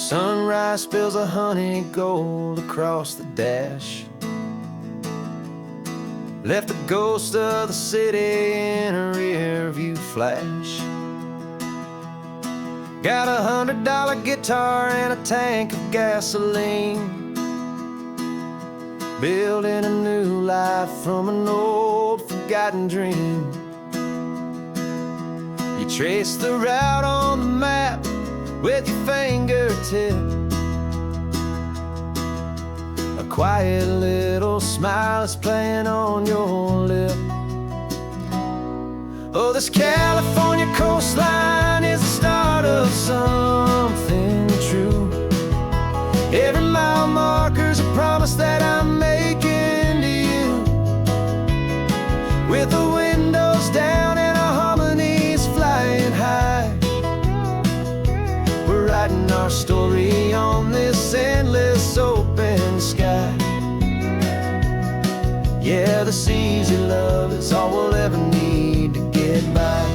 Sunrise spills a honey gold across the dash. Left the ghost of the city in a rear view flash. Got $100 guitar and a tank of gasoline, building a new life from an old forgotten dream. You trace the route on the map with your fingertip. A quiet little smile is playing on your lip. Oh, this California coastline is the start of something true. Every mile marker's a promise that I'm making to you. With the windows down and our harmonies flying high, we're writing our story on this endless open sky. Yeah, this easy love is all we'll ever need to get by.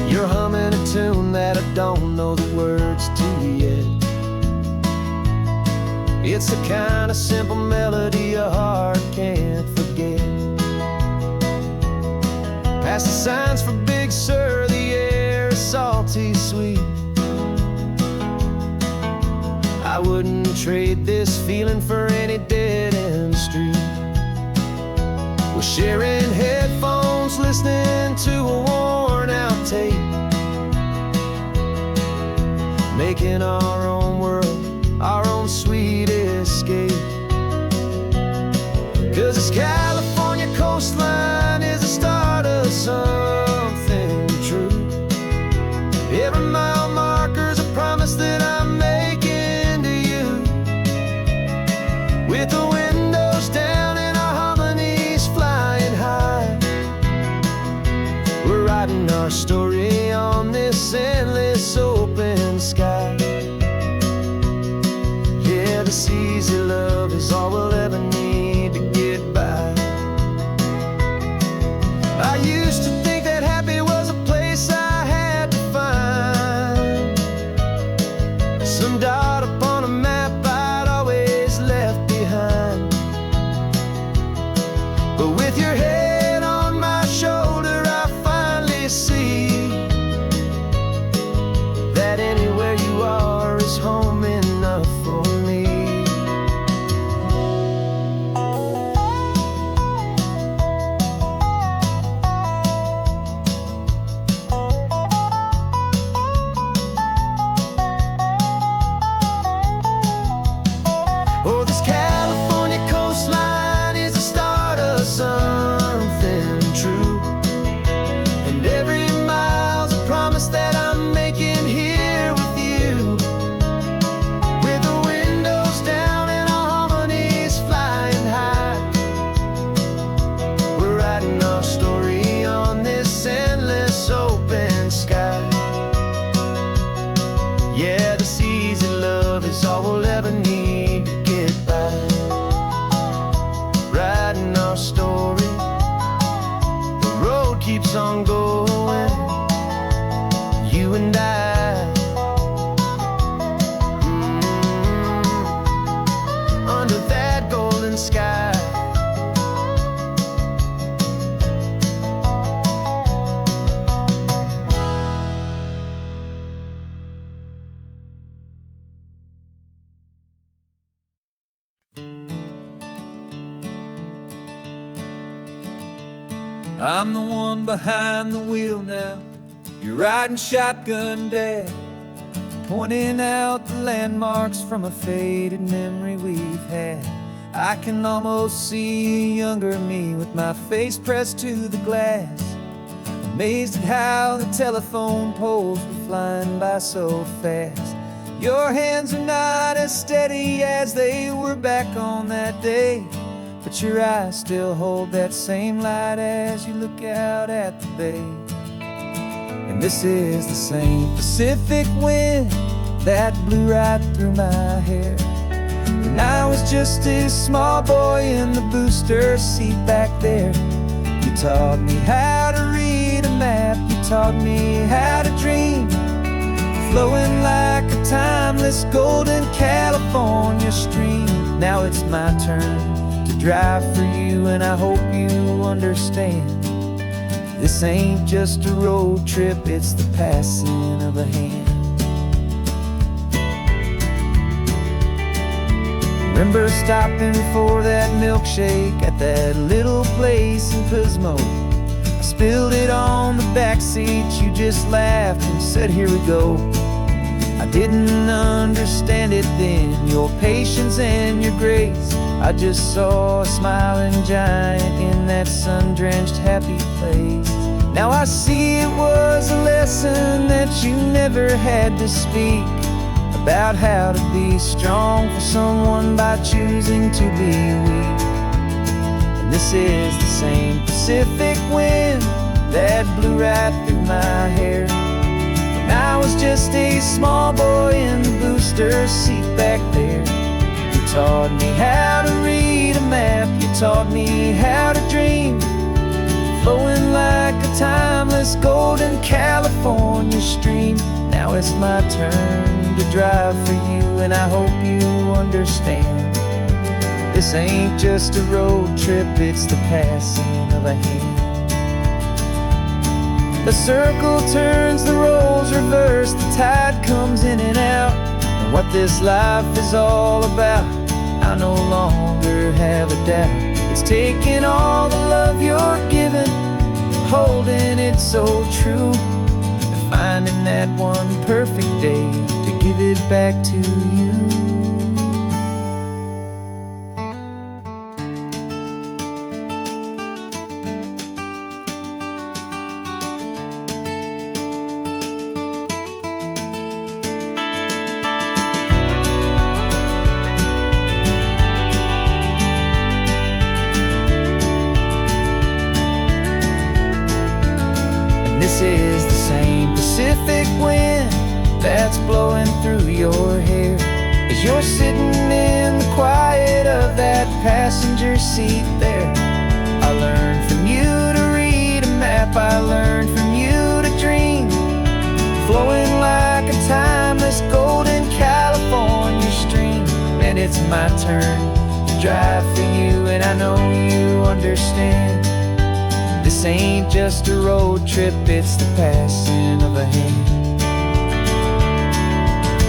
You're humming a tune that I don't know the words to yet. It's the kind of simple melody your heart can't forget. Past the signs for Big Sur, the air is salty sweet. I wouldn't trade this feeling for any dead-end street. We're sharing headphones, listening to a worn-out tape, making our own world, our own sweet escape. 'Cause this California coastline is the start of something true. Every mile marker's a promise that I'm making to you. With the windows down and our harmonies flying high, we're writing our story on this endless open sky. Yeah, this easy love is all we'll ever need to get by. I used to think that happy was a place I had to find, some dot upon a map I'd always left behind. But with your head on my shoulder, I finally see that anywhere you are is home enough for me. Oh, this California coastline is the start of something true. And every mile's a promise that I'm making here with you. With the windows down and our harmonies flying high, we're writing our story on this endless open sky. Yeah, this easy love is all we'll ever need to get by. Writing our story, the road keeps on going, you and I. Under that golden sky. I'm the one behind the wheel now. You're riding shotgun, Dad, pointing out the landmarks from a faded memory we've had. I can almost see a younger me with my face pressed to the glass, amazed at how the telephone poles were flying by so fast. Your hands are not as steady as they were back on that day, but your eyes still hold that same light as you look out at the bay. And this is the same Pacific wind that blew right through my hair when I was just a small boy in the booster seat back there. You taught me how to read a map, you taught me how to dream, flowing like a timeless golden California stream. Now it's my turn to drive for you, and I hope you understand. This ain't just a road trip, it's the passing of a hand. Remember stopping for that milkshake at that little place in Pismo? I spilled it on the back seat, you just laughed and said, here we go. I didn't understand it then, your patience and your grace. I just saw a smiling giant in that sun-drenched happy place. Now I see it was a lesson that you never had to speak, about how to be strong for someone by choosing to be weak. And this is the same Pacific wind that blew right through my hair when I was just a small boy in the booster seat back there. You taught me how to read a map, you taught me how to dream, flowing like a timeless golden California stream. Now it's my turn to drive for you, and I hope you understand. This ain't just a road trip, it's the passing of a hand. The circle turns, the roles reverse, the tide comes in and out. And what this life is all about, I no longer have a doubt. It's taking all the love you're giving, holding it so true, and finding that one perfect day to give it back to you. This is the same Pacific wind that's blowing through your hair as you're sitting in the quiet of that passenger seat there. I learned from you to read a map, I learned from you to dream, flowing like a timeless golden California stream. And it's my turn to drive for you, and I know you understand. This ain't just a road trip, it's the passing of a hand.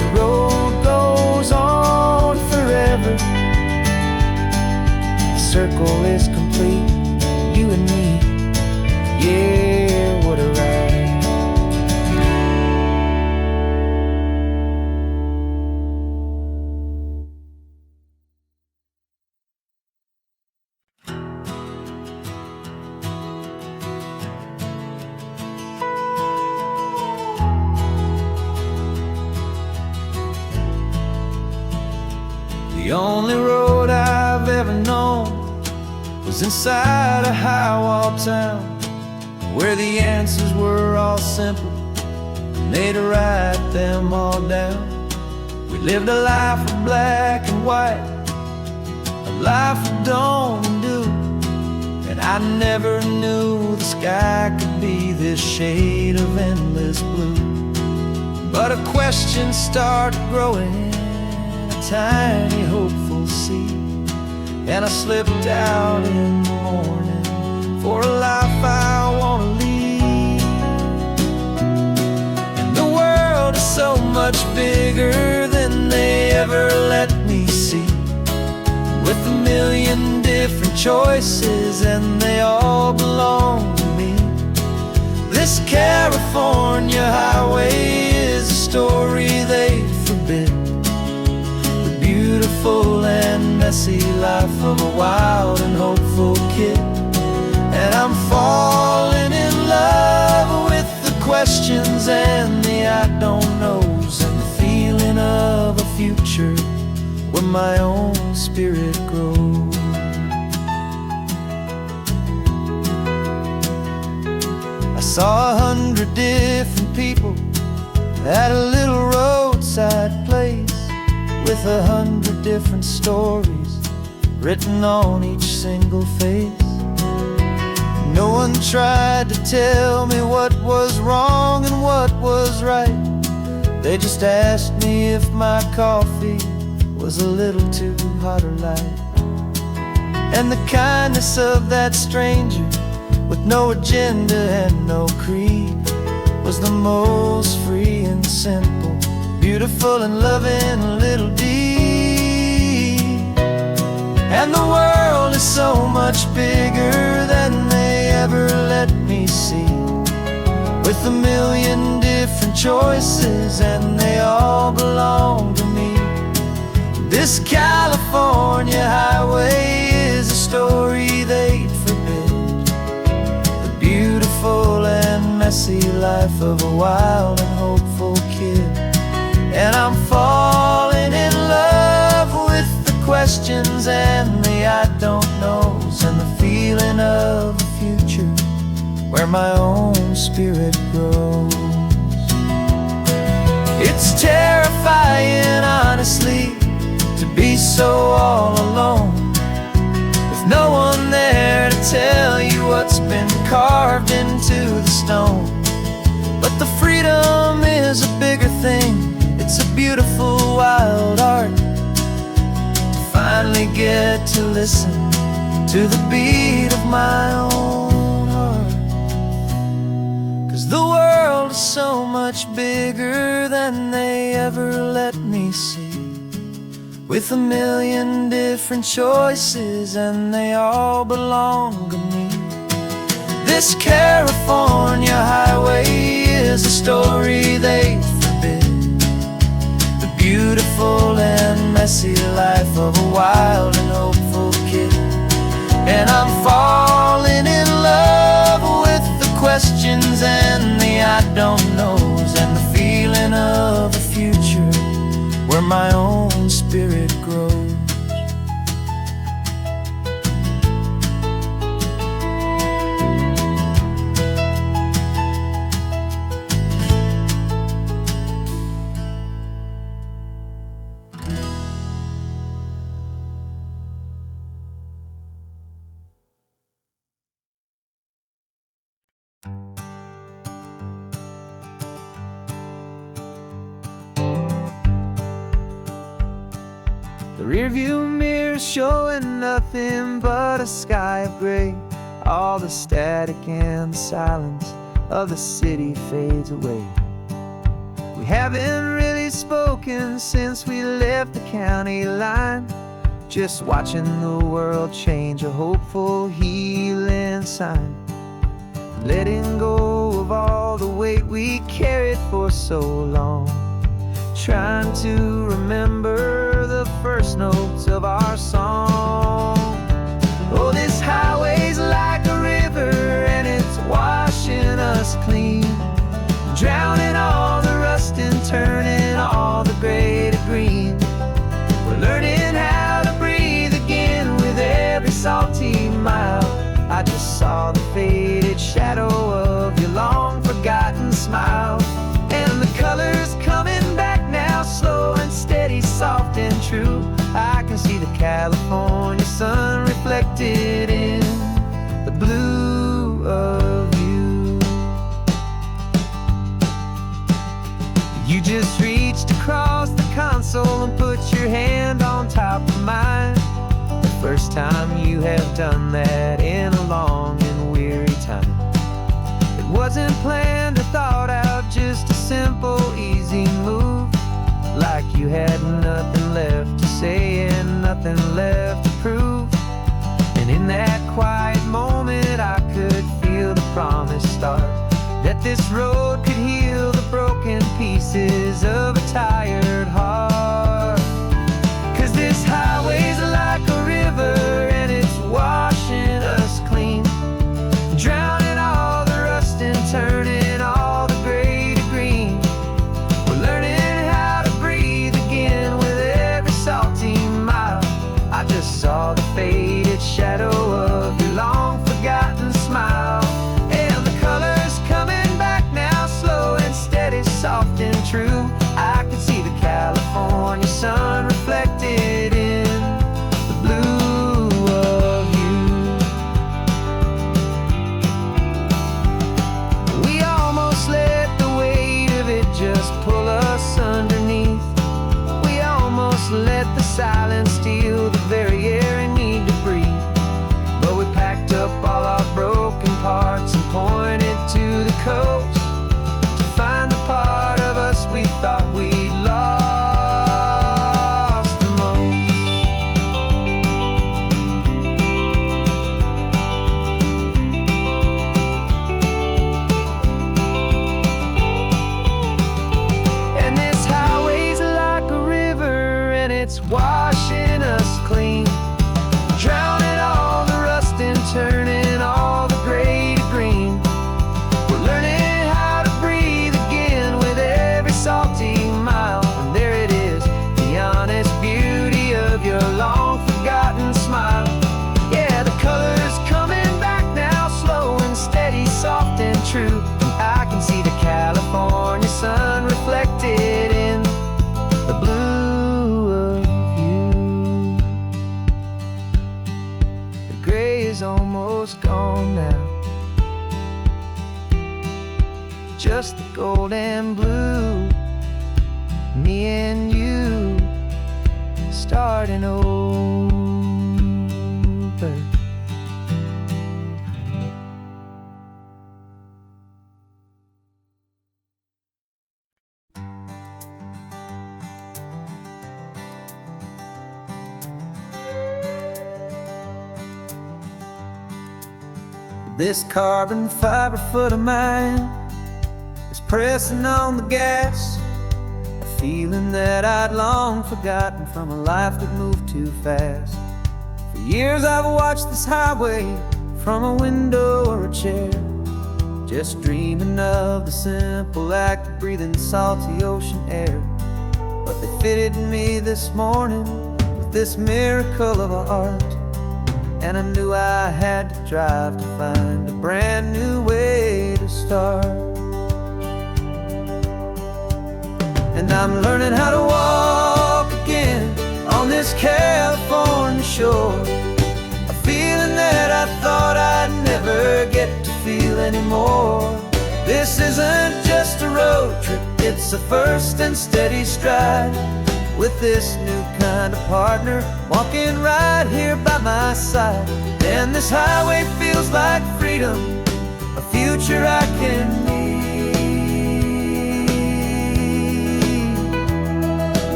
The road goes on forever, the circle is complete, you and me, yeah, what a ride. The only road I've ever known was inside a high-wall town, where the answers were all simple and they'd write them all down. We lived a life of black and white, a life of dawn and dew, and I never knew the sky could be this shade of endless blue. But a question started growing, tiny hopeful seed, and I slipped out in the morning for a life I want to lead. And the world is so much bigger than they ever let me see, with a million different choices and they all belong to me. This California highway is a story they forbid, beautiful and messy life of a wild and hopeful kid. And I'm falling in love with the questions and the I don't knows, and the feeling of a future where my own spirit grows. I saw 100 different people at a little roadside place, with 100 different stories written on each single face. No one tried to tell me what was wrong and what was right, They just asked me if my coffee was a little too hot or light. And the kindness of that stranger, with no agenda and no creed, was the most free and simple, beautiful and loving little deed. And the world is so much bigger than they ever let me see, with a million different choices and they all belong to me. This California highway is a story they'd forbid, the beautiful and messy life of a wild and hopeful kid. And I'm falling in love with the questions and the I don't knows, and the feeling of a future where my own spirit grows. It's terrifying, honestly, to be so all alone, with no one there to tell you what's been carved into the stone. But the freedom is a bigger thing, it's a beautiful wild art, to finally get to listen to the beat of my own heart. 'Cause the world is so much bigger than they ever let me see, with a million different choices and they all belong to me. This California highway is a story they forbid, the beautiful and messy life of a wild and hopeful kid. And I'm falling in love with the questions and the I don't knows, and the feeling of a future where my own spirit grows. The rearview mirror showing nothing but a sky of gray. All the static and the silence of the city fades away. We haven't really spoken since we left the county line, just watching the world change, a hopeful healing sign. Letting go of all the weight we carried for so long, trying to remember the first notes of our song. Oh, this highway's like a river and it's washing us clean, drowning all the rust and turning all the gray to green. We're learning how to breathe again with every salty mile. I just saw the faded shadow of your long forgotten smile, and the colors coming back now, slow and steady, soft and true. I can see the California sun reflected in the blue of you. You just reached across the console and put your hand on top of mine, the first time you have done that in a long and weary time. It wasn't planned or thought out, just a simple, easy move, like you had nothing left to say and nothing left to prove. And in that quiet moment I could feel the promise start, that this road could heal the broken pieces of a tired heart. 'Cause this highway's like a river and it's washing us clean, drowning all the rust and turning all the gray to green. We're learning how to breathe again with every salty mile. I just saw the faded shadow of your long forgotten smile, and the colors coming back now, slow and steady, soft and true. I can see the California let the silence steal the very air I need to breathe. But we packed up all our broken parts and pointed to the coast to find the part of us we thought we'd lost the most. And this highway's like a river, and it's washing us clean, drowning all the rust and turning all the gray to green. We're learning how to breathe again with every salty mile. And there it is, the honest beauty of your long forgotten smile. Yeah, the color's coming back now, slow and steady, soft and true. And I can see the California sun reflected in the blue of you. The gray is almost gone now, just the gold and blue. Me and you starting over. This carbon fiber foot of mine is pressing on the gas, a feeling that I'd long forgotten from a life that moved too fast. For years I've watched this highway from a window or a chair, just dreaming of the simple act of breathing salty ocean air. But they fitted me this morning with this miracle of art, and I knew I had to drive to find a brand new way to start. And I'm learning how to walk again on this California shore, a feeling that I thought I'd never get to feel anymore. This isn't just a road trip, it's a first and steady stride, with this new kind of partner walking right here by my side. And this highway feels like freedom, a future I can need,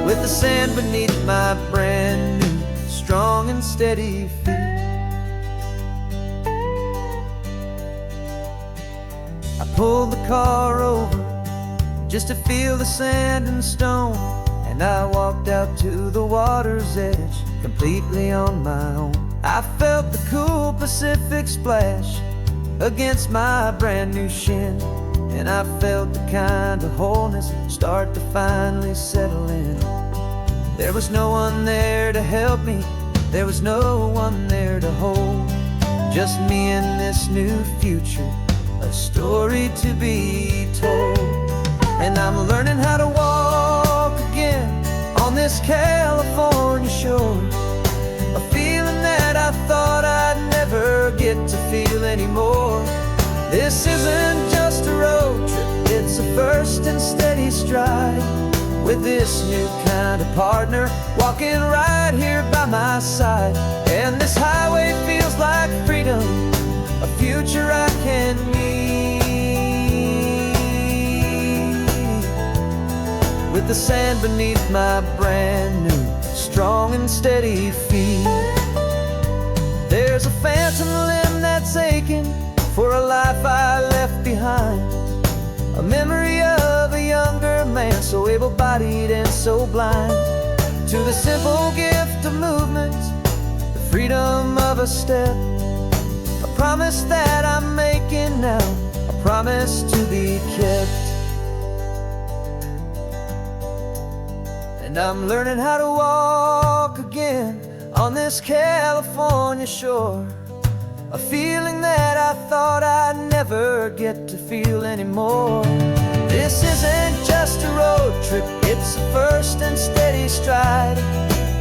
with the sand beneath my brand new strong and steady feet. I pulled the car over just to feel the sand and stone, and I walked out to the water's edge completely on my own. I felt the cool Pacific splash against my brand new shin, and I felt the kind of wholeness start to finally settle in. There was no one there to help me, there was no one there to hold, just me and this new future, a story to be told. And I'm learning how to walk again on this California shore, a feeling that I thought I'd never get to feel anymore. This isn't just a road trip, it's a first and steady stride, with this new kind of partner walking right here by my side. And this highway feels like freedom, a future I can need, with the sand beneath my brand new strong and steady feet. There's a phantom limb that's aching for a life I left behind, a memory of a younger man so able-bodied and so blind, to the simple gift of movement, the freedom of a step, a promise that I'm making now, a promise to be kept. And I'm learning how to walk again on this California shore, a feeling that I thought I'd never get to feel anymore. This isn't just a road trip, it's a first and steady stride,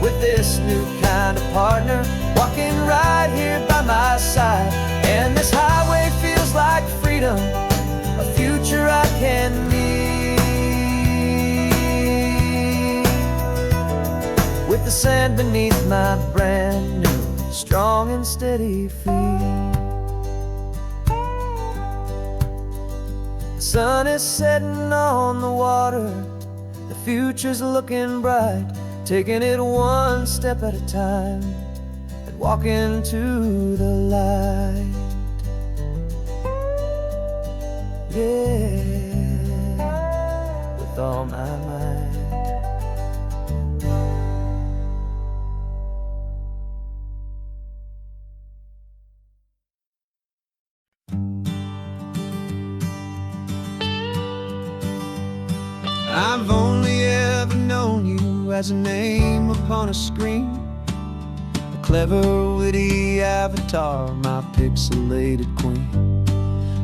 with this new kind of partner walking right here by my side. And this highway feels like freedom, a future I can need, with the sand beneath my brand new, strong and steady feet. The sun is setting on the water, the future's looking bright, taking it one step at a time and walking to the light. Yeah, with all my might. I've only ever known you as a name upon a screen, a clever, witty avatar, my pixelated queen.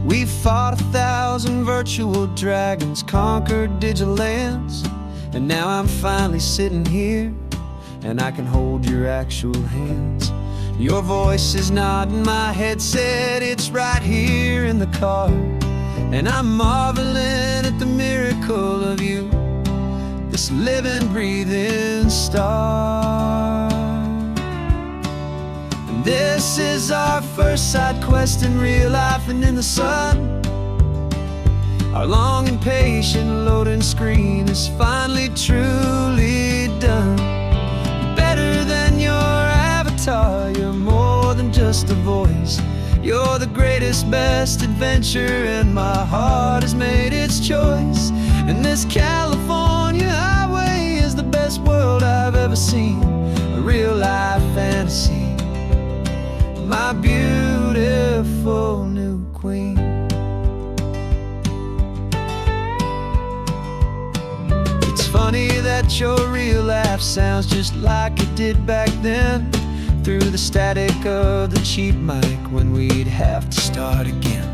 We've fought 1,000 virtual dragons, conquered digital lands, and now I'm finally sitting here, and I can hold your actual hands. Your voice is not in my headset, it's right here in the car, and I'm marveling at the miracle of you, this living, breathing star. And this is our first side quest in real life and in the sun. Our long and patient loading screen is finally truly done. You're better than your avatar, you're more than just a voice. You're the greatest, best adventure, and my heart has made its choice. And this California highway is the best world I've ever seen, a real life fantasy, my beautiful new queen. It's funny that your real life sounds just like it did back then, through the static of the cheap mic when we'd have to start again,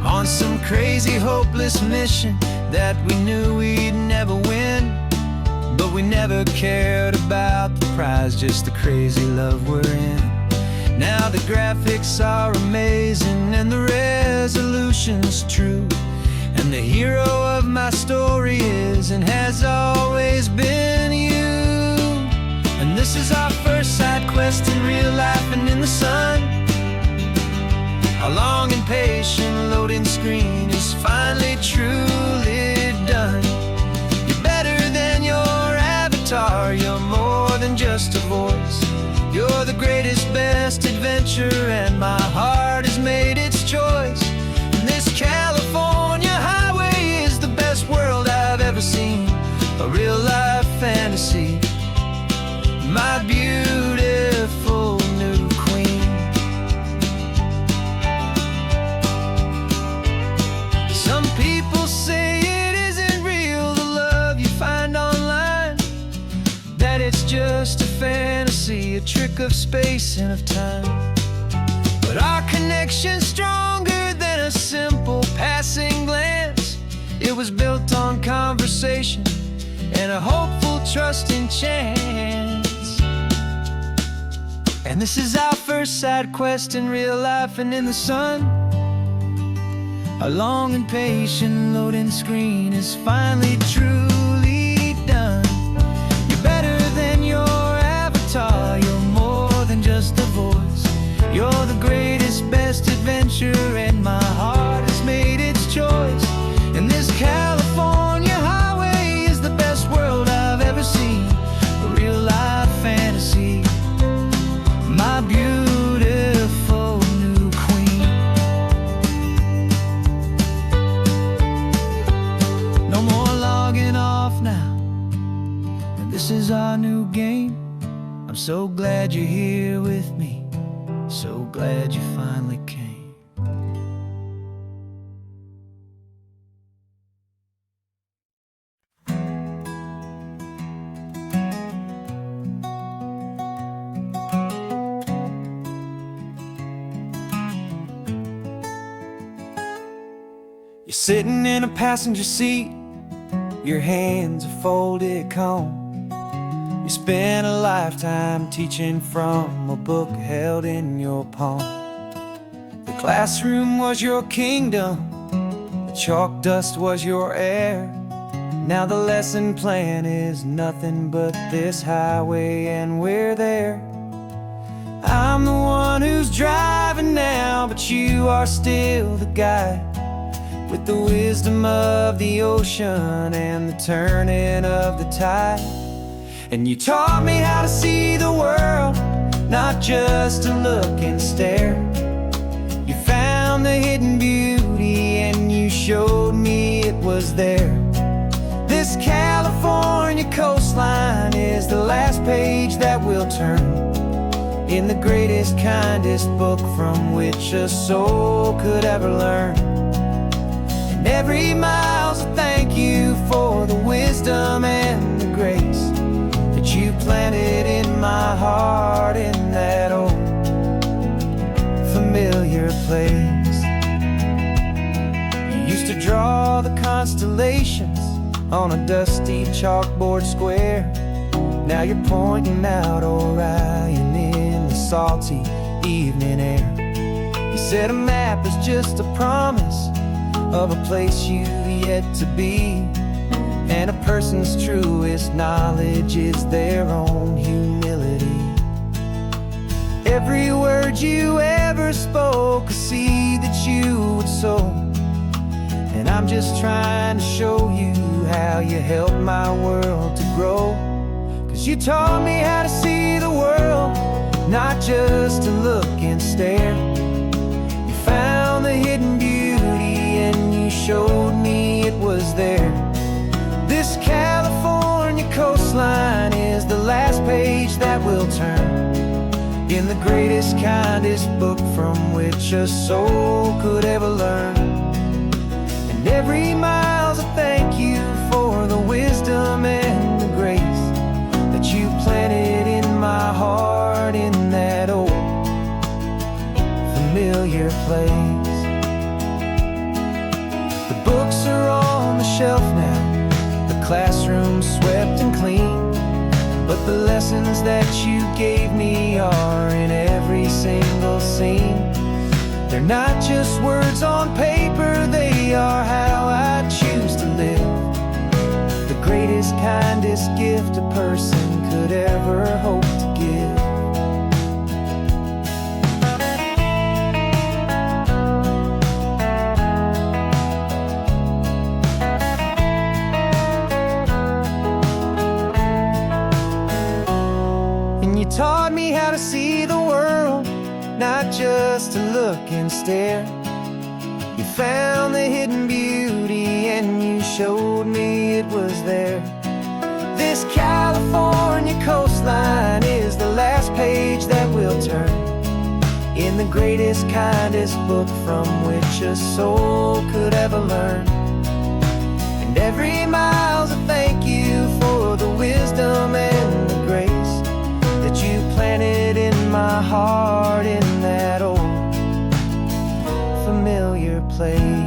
on some crazy hopeless mission that we knew we'd never win. But we never cared about the prize, just the crazy love we're in. Now the graphics are amazing and the resolution's true, and the hero of my story is and has always been you. And this is our first side quest in real life and in the sun. Our long and patient loading screen is finally truly done. You're better than your avatar, you're more than just a voice. You're the greatest, best adventure, and my heart has made its choice. And this California highway is the best world I've ever seen, a real life fantasy, my beautiful new queen. Some people say it isn't real, the love you find online, that it's just a fantasy, a trick of space and of time. But our connection's stronger than a simple passing glance. It was built on conversation and a hopeful, trusting chance. And this is our first side quest in real life and in the sun. Our long and patient loading screen is finally truly done. You're better than your avatar, you're more than just a voice. You're the greatest, best adventure, and my heart has made its choice. And this California highway is the best world I've ever seen, a real life fantasy, my beautiful new queen. No more logging off now, and this is our new game. I'm so glad you're here with me, so glad you finally came. You're sitting in a passenger seat, your hands are folded calm. You spent a lifetime teaching from a book held in your palm. The classroom was your kingdom, the chalk dust was your air. Now the lesson plan is nothing but this highway, and we're there. I'm the one who's driving now, but you are still the guide, with the wisdom of the ocean and the turning of the tide. And you taught me how to see the world, not just to look and stare. You found the hidden beauty and you showed me it was there. This California coastline is the last page that we'll turn in the greatest, kindest book from which a soul could ever learn. And every mile's a thank you for the wisdom and the grace that you planted in my heart in that old familiar place. You used to draw the constellations on a dusty chalkboard square. Now you're pointing out Orion in the salty evening air. You said a map is just a promise of a place you've yet to be, and a person's truest knowledge is their own humility. Every word you ever spoke, a seed that you would sow, and I'm just trying to show you how you helped my world to grow. 'Cause you taught me how to see the world, not just to look and stare. You found the hidden beauty and you showed me it was there. This California coastline is the last page that we'll turn in the greatest, kindest book from which a soul could ever learn. And every mile's a thank you for the wisdom and the grace that you planted in my heart in that old familiar place. The books are on the shelf now, the classroom swept and clean, but the lessons that you gave me are in every single scene. They're not just words on paper, they are how I choose to live. The greatest, kindest gift a person could ever hope to give. And you taught me how to see the world, not just to look and stare. You found the hidden beauty and you showed me it was there. This California coastline is the last page that we'll turn in the greatest, kindest book from which a soul could ever learn. And every mile's a thank you for the wisdom and the grace that you planted in my heart in that old familiar place.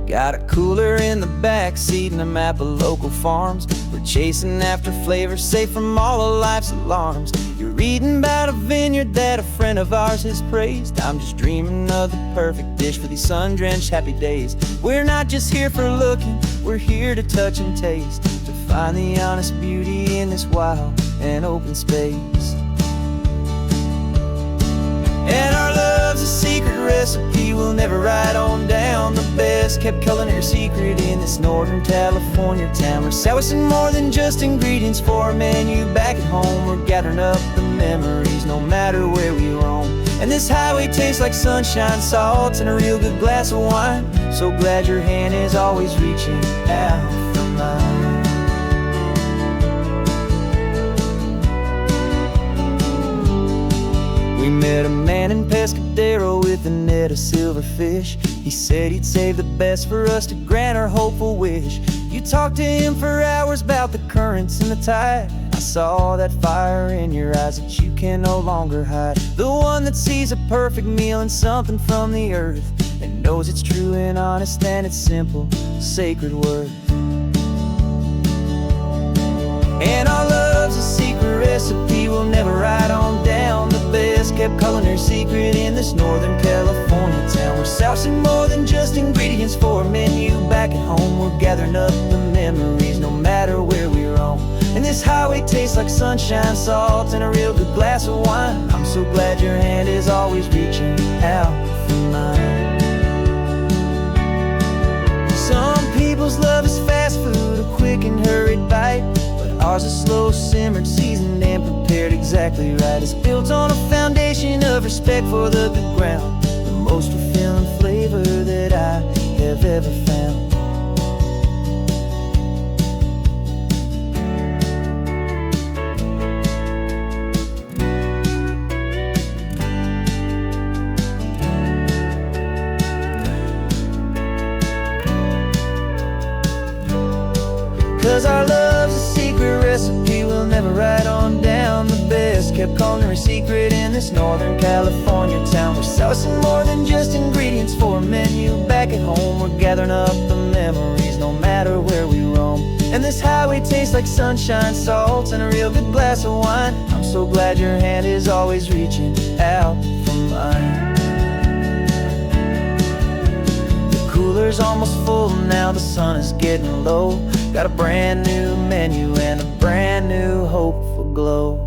Got a cooler in the back seat and a map of local farms. We're chasing after flavors safe from all of life's alarms. You're reading about a vineyard that a friend of ours has praised. I'm just dreaming of the perfect dish for these sun-drenched happy days. We're not just here for looking, we're here to touch and taste, to find the honest beauty in this wild and open space. And our love's a secret recipe we'll never write on down. The best kept culinary secret in this Northern California town. We're sourcing more than just ingredients for a menu back at home. We're gathering up the memories no matter where we roam. And this highway tastes like sunshine, salt, and a real good glass of wine. So glad your hand is always reaching out for mine. We met a man in Pescadero with a net of silverfish. He said he'd save the best for us to grant our hopeful wish. You talked to him for hours about the currents and the tide. I saw that fire in your eyes that you can no longer hide. The one that sees a perfect meal and something from the earth, and knows it's true and honest and it's simple, sacred worth. And our love's a secret recipe we'll never write on down. The best kept culinary secret in this Northern California town. We're sourcing more than just ingredients for a menu. Back at home we're gathering up the memories, no matter where we roam. And this highway tastes like sunshine, salt, and a real good glass of wine. I'm so glad your hand is always reaching out for mine. Some people's love is fast food, a quick and hurried bite, but ours is slow, simmered, seasoned, and prepared exactly right. It's built on a foundation of respect for the good ground, the most fulfilling flavor that I have ever found. 'Cause our love's a secret recipe we'll never write on down. The best kept culinary secret in this Northern California town. We're sourcing more than just ingredients for a menu. Back at home we're gathering up the memories, no matter where we roam. And this highway tastes like sunshine, salt, and a real good glass of wine. I'm so glad your hand is always reaching out for mine. The cooler's almost full now, the sun is getting low. Got a brand new menu and a brand new hopeful glow.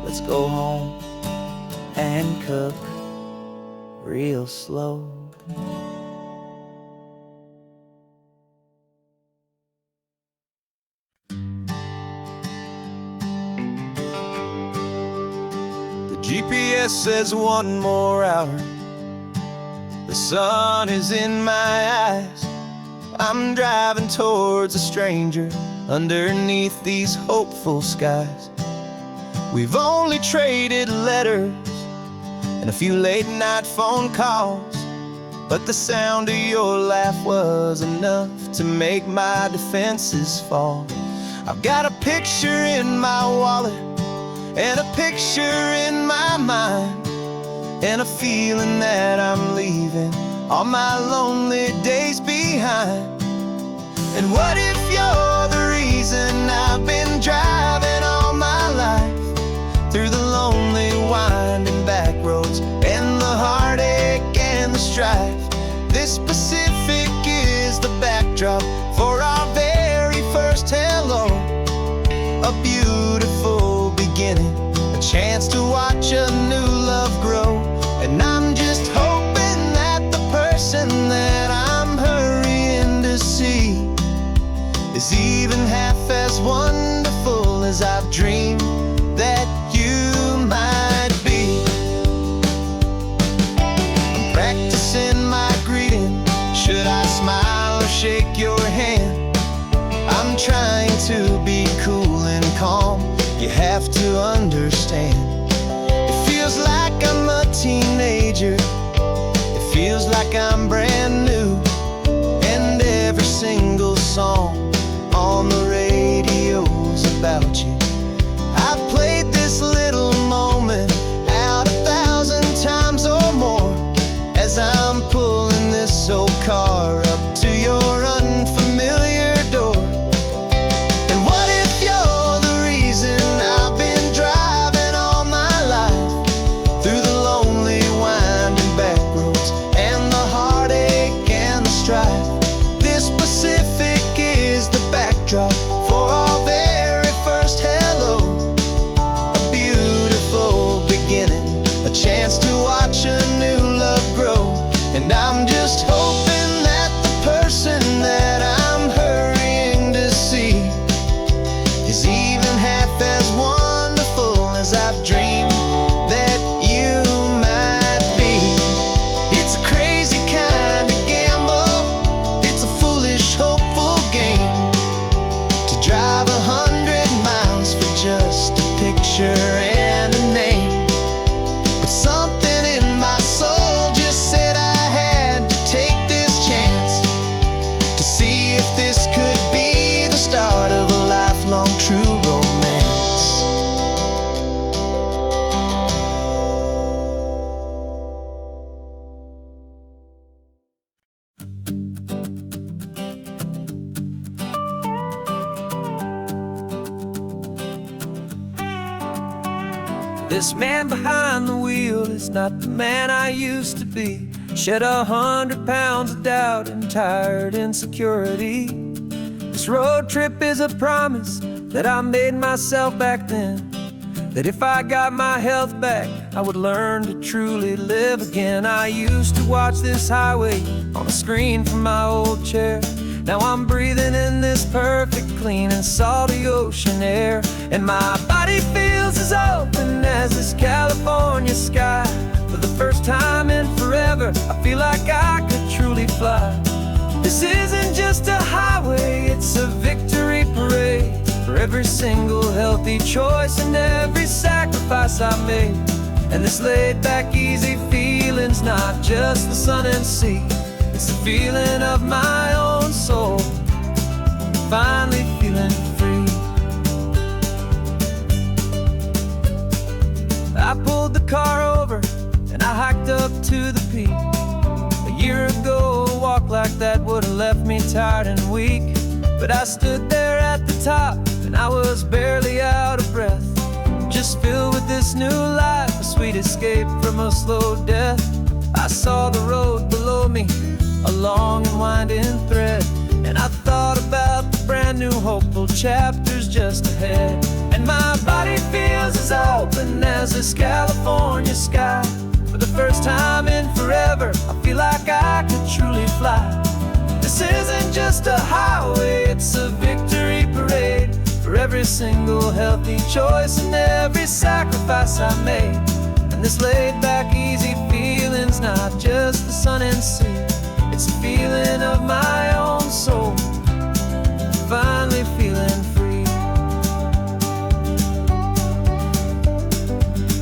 Let's go home and cook real slow. The GPS says 1 more hour. The sun is in my eyes. I'm driving towards a stranger underneath these hopeful skies. We've only traded letters and a few late-night phone calls, but the sound of your laugh was enough to make my defenses fall. I've got a picture in my wallet and a picture in my mind, and a feeling that I'm leaving all my lonely days behind. And what if you're the reason I've been driving all my life, through the lonely winding back roads and the heartache and the strife? This Pacific is the backdrop for our very first hello. A beautiful beginning, a chance to watch a new love grow. And I'm just hoping that the person that I'm hurrying to see is even half as wonderful as I've dreamed that you might be. I'm practicing my greeting. Should I smile or shake your hand? I'm trying to be cool and calm. You have to understand. It feels like I'm a teenager. It feels like I'm brand new. And every single song on the radio's about you. I've played this little moment out 1,000 times or more, as I'm pulling this old car up to your unfamiliar door. And what if you're the reason I've been driving all my life, through the lonely winding back roads and the heartache This man behind the wheel is not the man I used to be. Shed 100 pounds of doubt and tired insecurity. This road trip is a promise that I made myself back then, that if I got my health back, I would learn to truly live again. I used to watch this highway on a screen from my old chair. Now I'm breathing in this perfect, clean and salty ocean air. And my body feels as open as this California sky. For the first time in forever, I feel like I could truly fly. This isn't just a highway, it's a victory parade. For every single healthy choice and every sacrifice I made. And this laid back easy feeling's not just the sun and sea, it's the feeling of my own soul, finally feeling free. I pulled the car over and I hiked up to the peak. A year ago, a walk like that would have left me tired and weak. But I stood there at the top and I was barely out of breath, just filled with this new life, a sweet escape from a slow death. I saw the road below me, a long and winding thread, and I thought about the brand new hopeful chapters just ahead. And my body feels as open as this California sky. For the first time in forever, I feel like I could truly fly. This isn't just a highway, it's a victory parade. For every single healthy choice and every sacrifice I made. And this laid back easy feeling's not just the sun and sea, it's a feeling of my own soul, finally feeling free.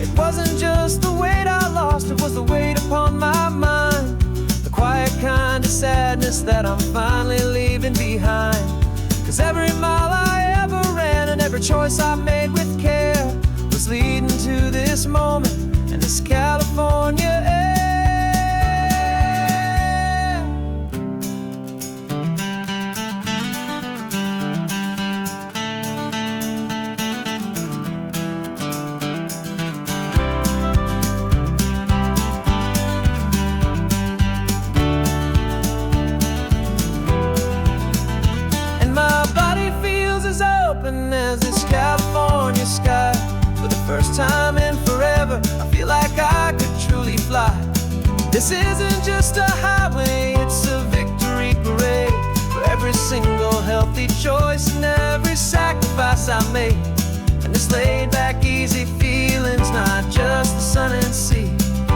It wasn't just the weight I lost, it was the weight upon my mind. The quiet kind of sadness that I'm finally leaving behind. 'Cause every mile I ever ran and every choice I made with care was leading to this moment and this California air. As this California sky. For the first time in forever, I feel like I could truly fly. This isn't just a highway, it's a victory parade. For every single healthy choice and every sacrifice I made. And this laid back easy feeling's not just the sun and sea,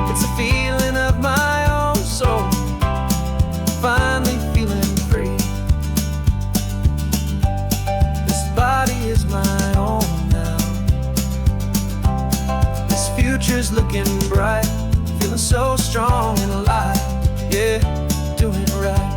it's a feeling of my own soul, finally feeling free. Body is my own now. This future's looking bright, feeling so strong and alive. Yeah, doing right.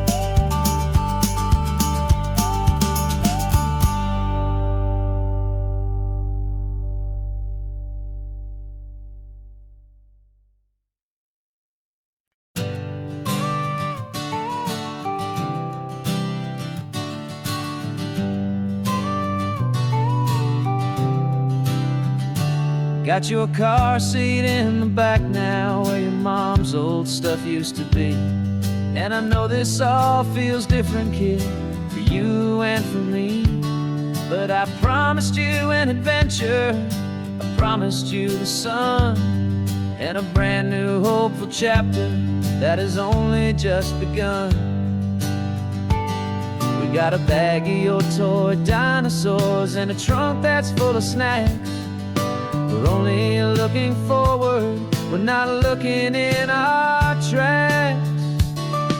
Got your car seat in the back now, where your mom's old stuff used to be. And I know this all feels different, kid, for you and for me. But I promised you an adventure, I promised you the sun, and a brand new hopeful chapter that has only just begun. We got a bag of your toy dinosaurs and a trunk that's full of snacks. We're only looking forward, we're not looking in our tracks.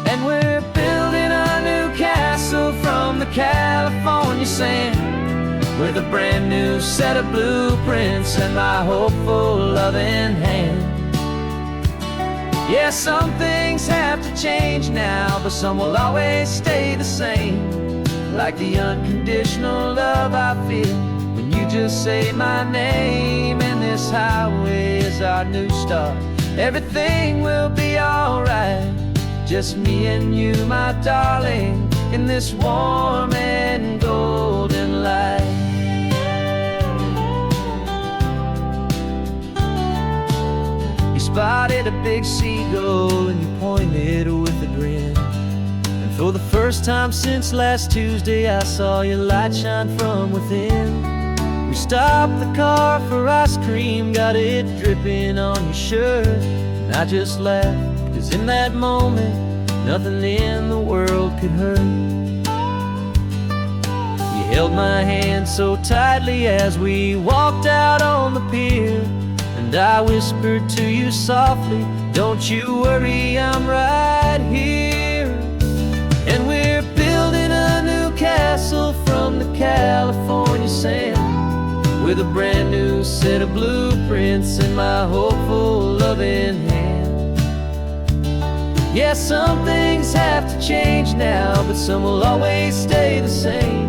And we're building a new castle from the California sand, with a brand new set of blueprints and my hopeful loving hand. Yeah, some things have to change now, but some will always stay the same. Like the unconditional love I feel when you just say my name. And this highway is our new start, everything will be alright. Just me and you, my darling, in this warm and golden light. spotted a big seagull and you pointed with a grin. And for the first time since last Tuesday, I saw your light shine from within. We stopped the car for ice cream, got it dripping on your shirt. And I just laughed, 'cause in that moment, nothing in the world could hurt. You held my hand so tightly as we walked out on the pier, and I whispered to you softly, don't you worry, I'm right here. And we're building a new castle from the California sand, with a brand new set of blueprints in my hopeful, loving hand. Yeah, some things have to change now, but some will always stay the same.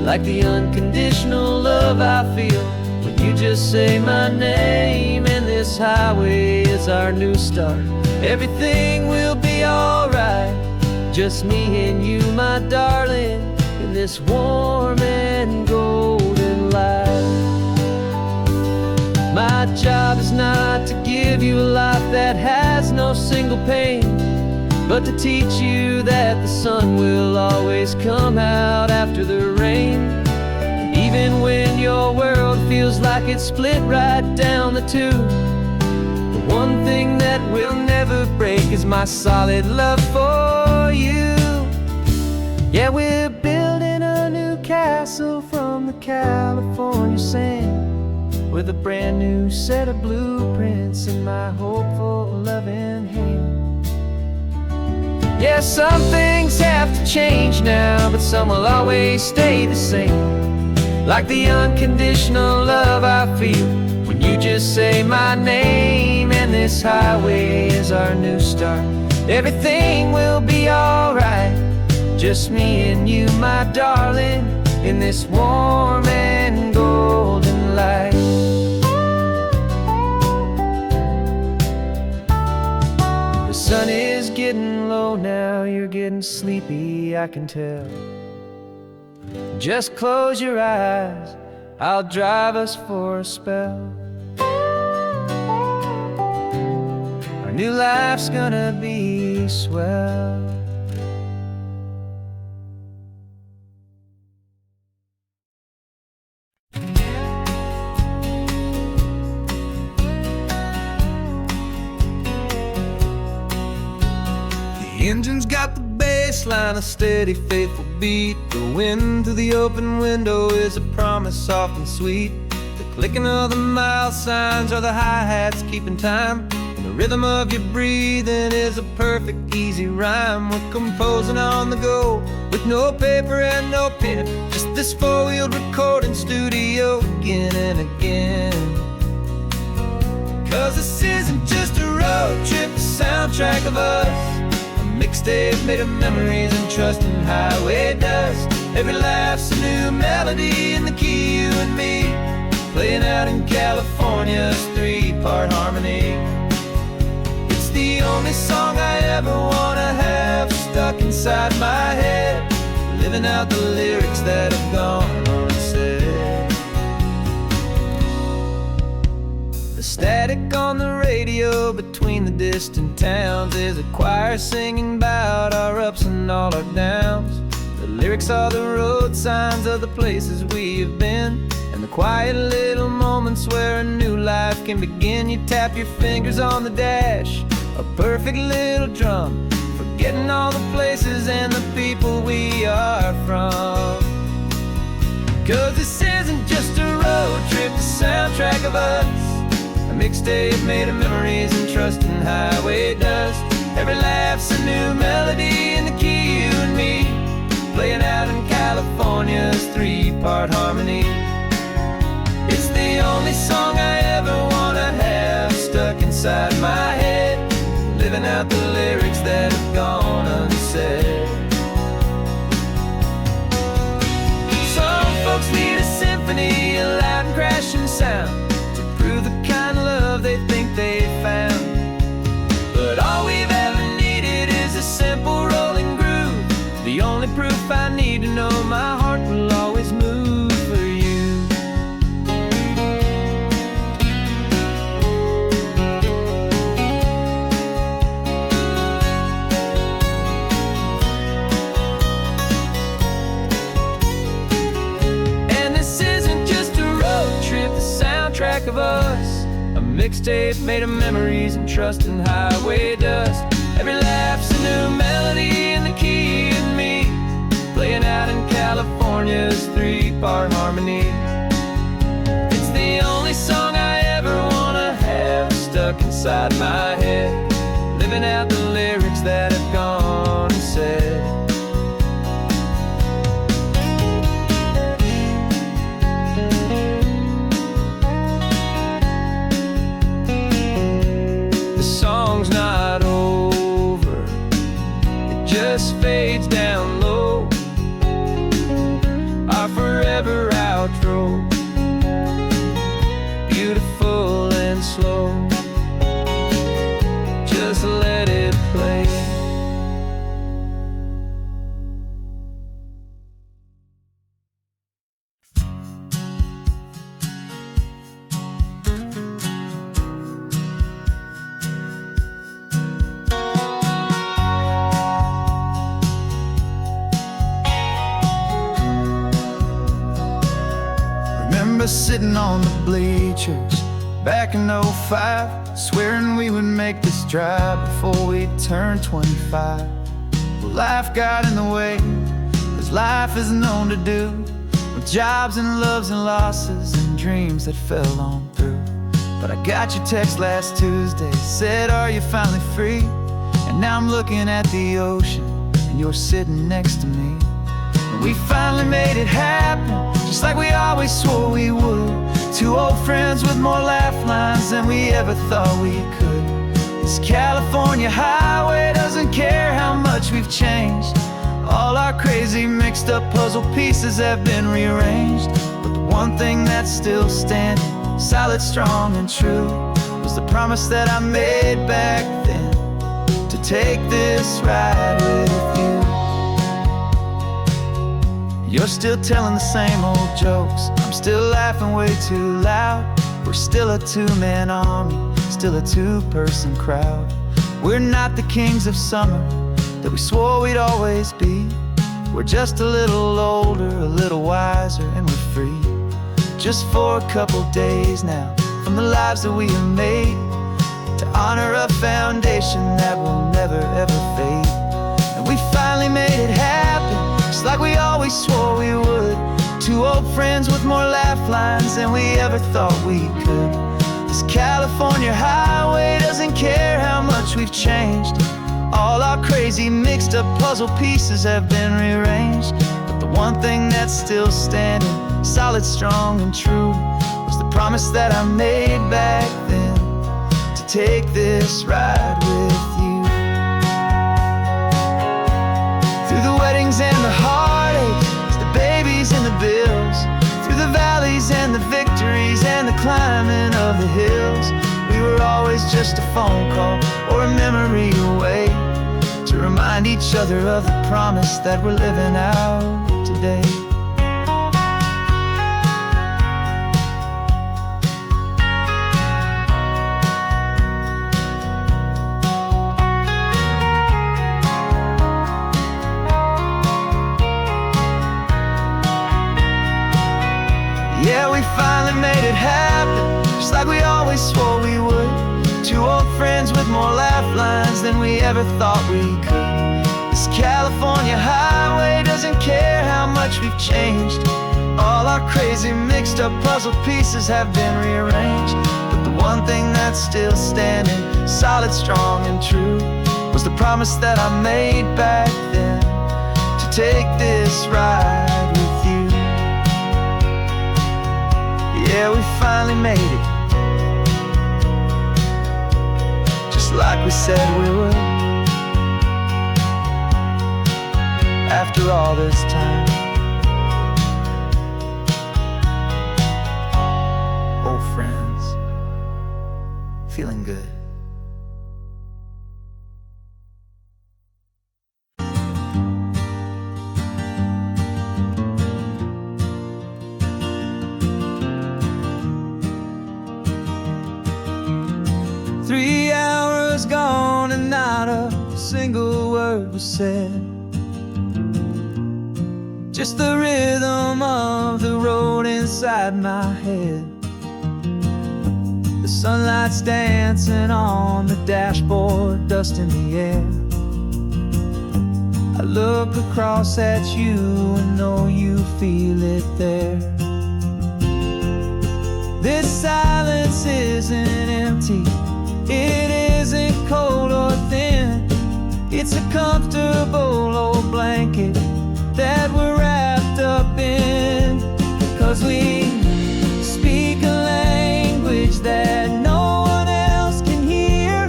Like the unconditional love I feel when you just say my name. And this highway is our new start. Everything will be alright, just me and you, my darling, in this warm and golden light. My job is not to give you a life that has no single pain, but to teach you that the sun will always come out after the rain. And even when your world feels like it's split right down the tube, the one thing that will never break is my solid love for you. Yeah, we're building a new castle from the California sand, with a brand new set of blueprints in my hopeful, loving hand. Yeah, some things have to change now, but some will always stay the same. Like the unconditional love I feel when you just say my name. And this highway is our new start. Everything will be alright, just me and you, my darling, in this warm and golden light. The sun is getting low now, you're getting sleepy, I can tell. Just close your eyes, I'll drive us for a spell. Our new life's gonna be swell. The engine's got the bass line, a steady, faithful beat. The wind through the open window is a promise soft and sweet. The clicking of the mile signs are the hi-hats keeping time, and the rhythm of your breathing is a perfect, easy rhyme. We're composing on the go with no paper and no pen, just this four-wheeled recording studio again and again. 'Cause this isn't just a road trip, the soundtrack of us, mixtape made of memories and trust in highway dust. Every laugh's a new melody in the key, you and me, playing out in California's three-part harmony. It's the only song I ever wanna have stuck inside my head, living out the lyrics that have gone unsaid. The static on the radio between the distant towns is a choir singing about our ups and all our downs. The lyrics are the road signs of the places we have been, and the quiet little moments where a new life can begin. You tap your fingers on the dash, a perfect little drum, forgetting all the places and the people we are from. 'Cause this isn't just a road trip, the soundtrack of us, a mixtape made of memories and trust in highway dust. Every laugh's a new melody in the key, you and me, playing out in California's three-part harmony. It's the only song I ever wanna have stuck inside my head, living out the lyrics that have gone unsaid. Some folks need a symphony, a loud and crashing sound, to prove the kind of love they think they found. But all we've ever needed is a simple rolling groove, the only proof I need to know my heart will always move for you. mixtape made of memories and trust in highway dust. Every laugh's a new melody in the key and me, playing out in California's three-part harmony. It's the only song I ever wanna have stuck inside my head, living out the lyrics that have gone unsaid. The song's not over, it just fades down low, our forever outro, beautiful and slow. Just let it play. Remember sitting on the bleachers back in '05, swearing we would make this drive before we turned 25. Well, life got in the way, as life is known to do, with jobs and loves and losses and dreams that fell on through. But I got your text last Tuesday, said, are you finally free? And now I'm looking at the ocean, and you're sitting next to me. And we finally made it happen, just like we always swore we would. Two old friends with more laugh lines than we ever thought we could. This California highway doesn't care how much we've changed. All our crazy mixed up puzzle pieces have been rearranged. But the one thing that's still standing, solid, strong and true, was the promise that I made back then, to take this ride with you. You're still telling the same old jokes, I'm still laughing way too loud. We're still a two-man army, still a two-person crowd. We're not the kings of summer that we swore we'd always be. We're just a little older, a little wiser, and we're free. Just for a couple days now, from the lives that we have made, to honor a foundation that will never ever fade. And we finally made it happen, just like we always swore we would. Two old friends with more laugh lines than we ever thought we could. This California highway doesn't care how much we've changed. All our crazy mixed up puzzle pieces have been rearranged. But the one thing that's still standing, solid, strong and true, was the promise that I made back then, to take this ride with you. Through the weddings and the heartaches, the babies and the bills, through the valleys and the victories and the climbing of the hills, we were always just a phone call or a memory away, to remind each other of the promise that we're living out today. Yeah, we finally made it happen, just like we always swore we would. Two old friends with more laugh lines than we ever thought we could. This California highway doesn't care how much we've changed. All our crazy mixed up puzzle pieces have been rearranged. But the one thing that's still standing, solid, strong and true, was the promise that I made back then, to take this ride with you. Yeah, we finally made it, just like we said we would. After all this time, old friends, feeling good. Gone and not a single word was said. Just the rhythm of the road inside my head. The Sunlight's dancing on the dashboard, dust in the air. I look across at you and know you feel it there. This silence isn't empty, it isn't cold or thin. It's a comfortable old blanket that we're wrapped up in. 'Cause we speak a language that no one else can hear.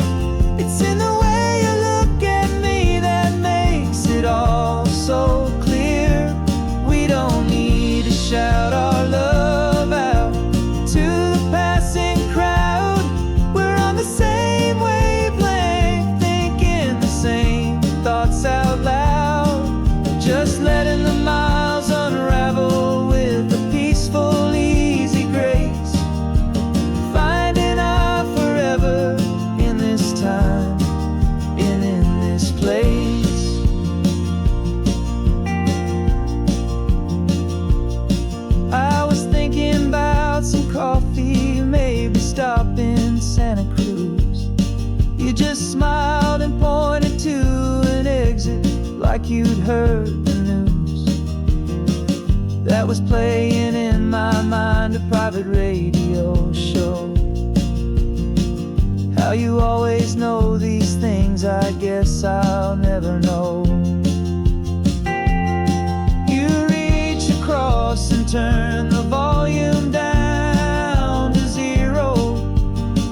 It's in the way you look at me that makes it all so clear. We don't need to shout our love out to the passing crowd. We're on the same wavelength, thinking the same thoughts out loud. Just letting the miles unravel with a peaceful, easy grace. Finding our forever in this time and in this place. I was thinking about some coffee, maybe stop in Santa Cruz. You just smiled and pointed to an exit like you'd heard the news. That was playing in my mind, a private radio show. How you always know these things, I guess I'll never know. You reach across and turn the volume down to zero.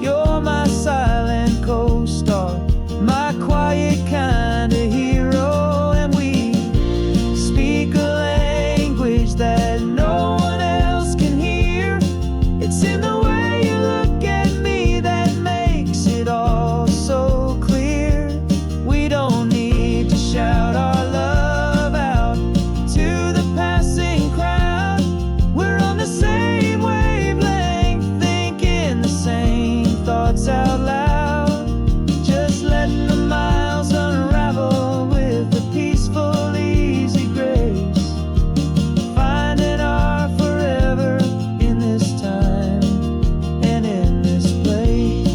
You're my silent co-star, my quiet kind of hero. And we speak a language that no one else can hear. It's in the way you look at me that makes it all so clear. We don't need to shout our love out to the passing crowd. We're on the same wavelength, thinking the same thoughts out loud. Just letting the miles unravel with a peaceful, easy grace. Finding our forever in this time and in this place.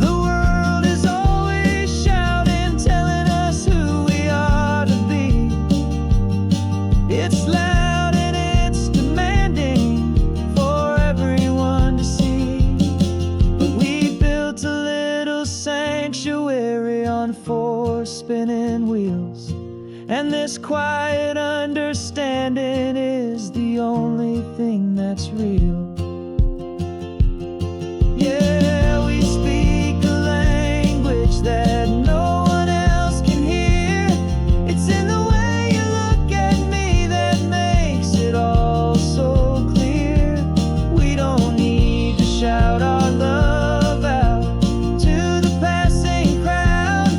The world is always shouting, telling us who we are to be. It's loud and it's demanding for everyone to see. But we built a little sanctuary on four spinning wheels, and this quiet understanding is the only thing that's real. Yeah, we speak a language that no one else can hear. It's in the way you look at me that makes it all so clear. We don't need to shout our love out to the passing crowd.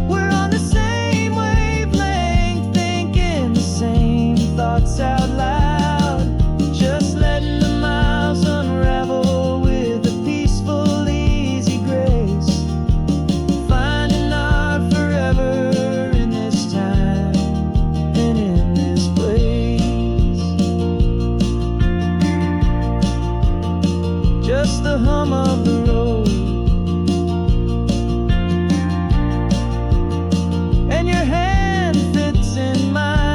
We're on the same wavelength, thinking the same thoughts out loud. Just letting the miles unravel with a peaceful, easy grace. Finding our forever in this time and in this place. Just the hum of the road and your hand fits in mine.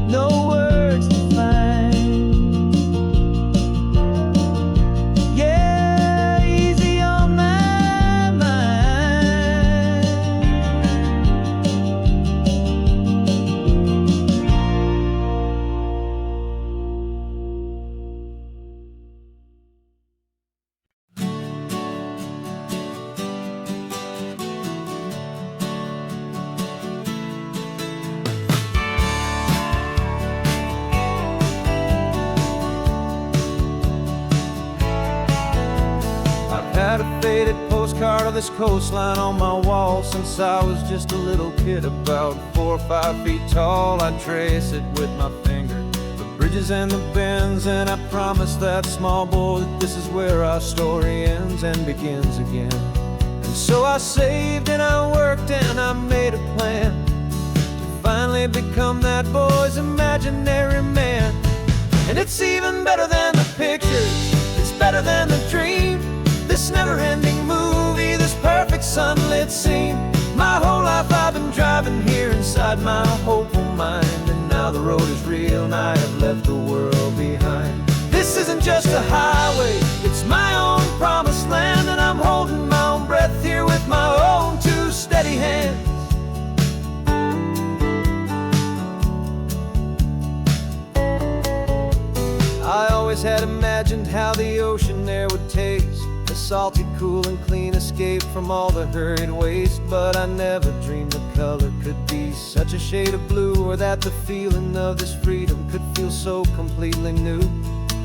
No words to find. Yeah, easy on my mind. I've had a faded postcard of this coastline on my wall since I was just a little kid, about 4 or 5 feet tall. I trace it with my finger, the bridges and the bends, and I promised that small boy that this is where our story ends and begins again. And so I saved and I worked and I made a plan to finally become that boy's imaginary man. And it's even better than the pictures, it's better than the dream. This never-ending movie, this perfect sunlit scene. My whole life I've been driving here inside my hopeful mind, and now the road is real and I have left the world behind. This isn't just a highway, it's my own promised land, and I'm holding my own breath here with my own two steady hands. I always had imagined how the ocean there would taste, a salty, cool and clean escape from all the hurried waste. But I never dreamed the color could be such a shade of blue, or that the feeling of this freedom could feel so completely new.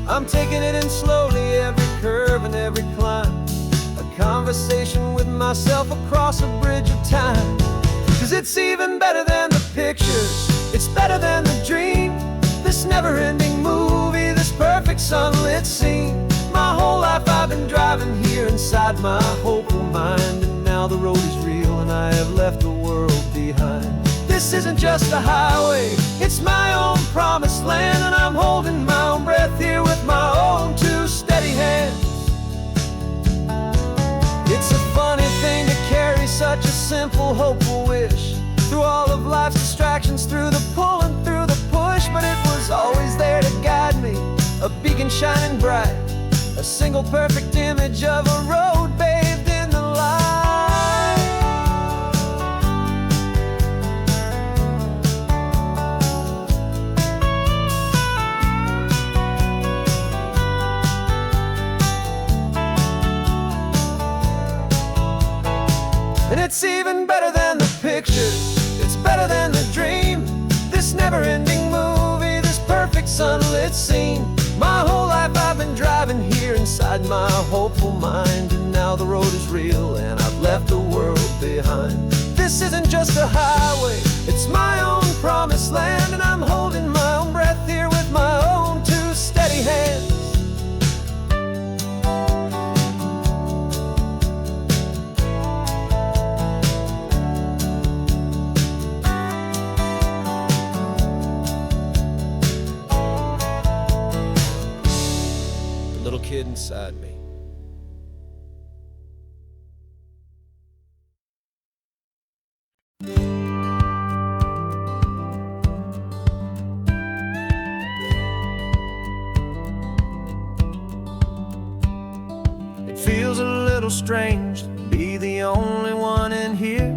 I'm taking it in slowly, every curve and every climb, a conversation with myself across a bridge of time. 'Cause it's even better than the pictures, it's better than the dream. This never-ending movie, this perfect sunlit scene. My whole life I've been driving here inside my hopeful mind, and now the road is real and I have left the world behind. This isn't just a highway, it's my own promised land, and I'm holding my own breath here with my own two steady hands. It's a funny thing to carry such a simple, hopeful wish through all of life's distractions, through the pull and through the push. But it was always there to guide me, a beacon shining bright, a single perfect image of a road bathed in the light. And it's even better than the pictures, it's better than the dream. This never-ending movie, this perfect sunlit scene. My whole life I've been driving here inside my hopeful mind, and now the road is real and I've left the world behind. This isn't just a highway, it's my own promised land, and I'm holding my own breath here with my own two steady hands. Little kid inside me. It feels a little strange to be the only one in here.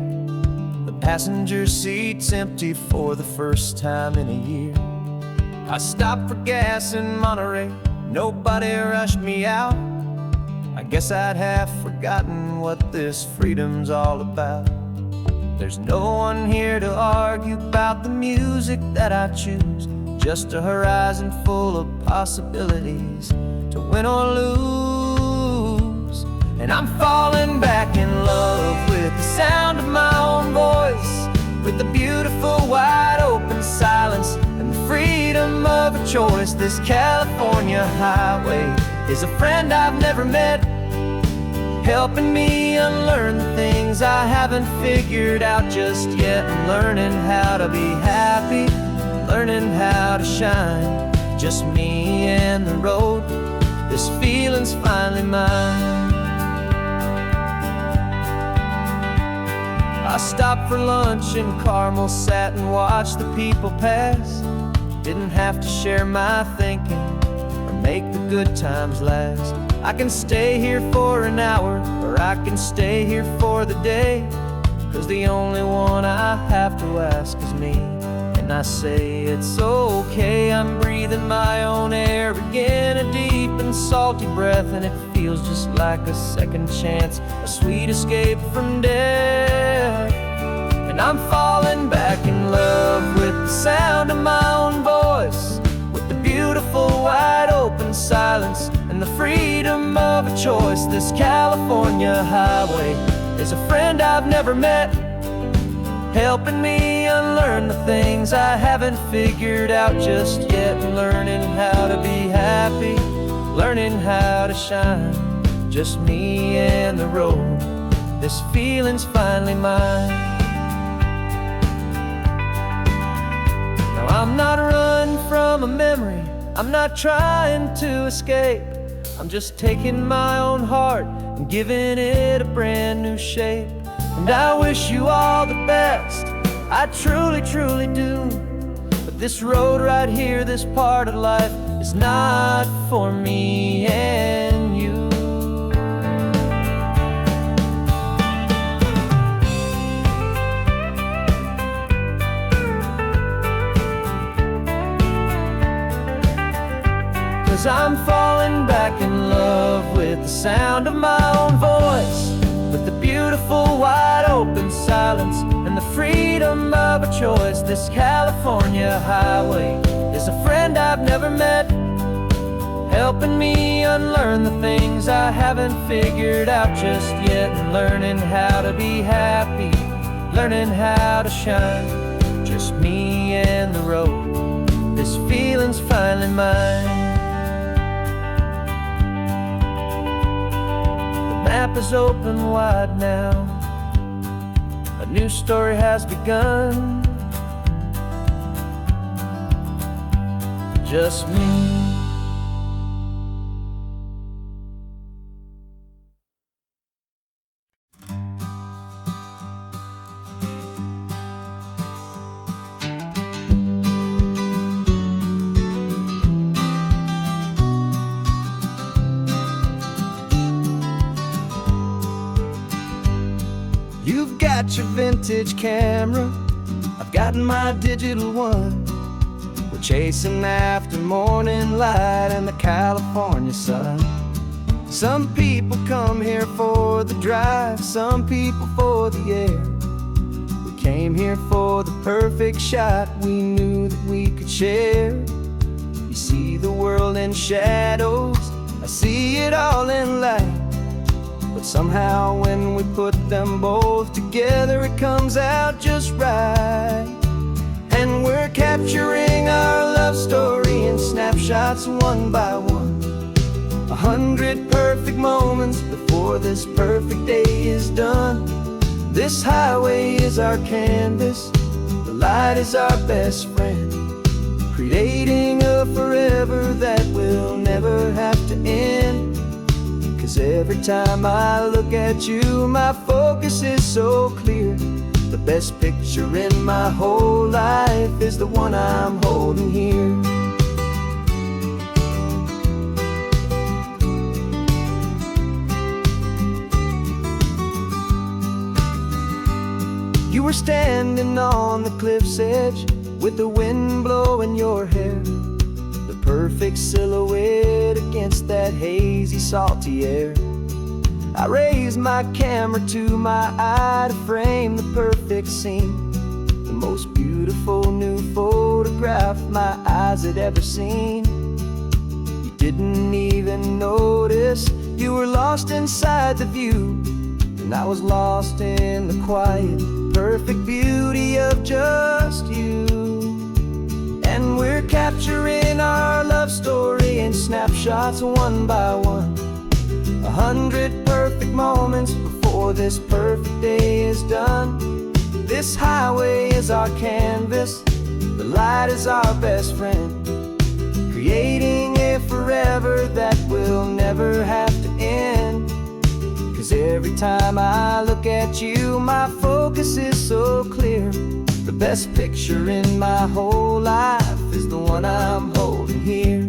The passenger seat's empty for the first time in a year. I stopped for gas in Monterey, nobody rushed me out. I guess I'd half forgotten what this freedom's all about. There's no one here to argue about the music that I choose, just a horizon full of possibilities to win or lose. And I'm falling back in love with the sound of my own voice, with the beautiful wide open silence and the freedom of a choice. This California highway is a friend I've never met, helping me unlearn the things I haven't figured out just yet. I'm learning how to be happy, learning how to shine, just me and the road. This feeling's finally mine. I stopped for lunch in Carmel, sat and watched the people pass. Didn't have to share my thinking or make the good times last. I can stay here for an hour, or I can stay here for the day, 'cause the only one I have to ask is me. And I say it's okay, I'm breathing my own air again, a deep and salty breath, and it feels just like a second chance, a sweet escape from death. And I'm falling back in love with the sound of my own voice, with the beautiful wide open silence and the freedom of a choice. This California highway is a friend I've never met, helping me unlearn the things I haven't figured out just yet. Learning how to be happy, learning how to shine, just me and the road. This feeling's finally mine. Now I'm not running from a memory, I'm not trying to escape, I'm just taking my own heart and giving it a brand new shape. And I wish you all the best, I truly, truly do. But this road right here, this part of life, is not for me and you. 'Cause I'm falling back in love with the sound of my own voice, with the beautiful wide open silence and the freedom of a choice. This California highway is a friend I've never met, helping me unlearn the things I haven't figured out just yet, and learning how to be happy, learning how to shine. Just me and the road, this feeling's finally mine. The map is open wide now, a new story has begun. Just me. You've got your vintage camera, I've got my digital one. We're chasing after morning light and the California sun. Some people come here for the drive, some people for the air. We came here for the perfect shot we knew that we could share. You see the world in shadows, I see it all in light. But somehow when we put them both together, it comes out just right. And we're capturing our love story in snapshots one by one. 100 perfect moments before this perfect day is done. This highway is our canvas, the light is our best friend, creating a forever that will never have to end. 'Cause every time I look at you, my focus is so clear. The best picture in my whole life is the one I'm holding here. You were standing on the cliff's edge with the wind blowing your hair, the perfect silhouette against that hazy, salty air. I raised my camera to my eye to frame the perfect scene, the most beautiful new photograph my eyes had ever seen. You didn't even notice, you were lost inside the view, and I was lost in the quiet, perfect beauty of just you. And we're capturing our love story in snapshots one by one. 100 perfect moments before this perfect day is done. This highway is our canvas, the light is our best friend, creating a forever that will never have to end. 'Cause every time I look at you, my focus is so clear. The best picture in my whole life is the one I'm holding here.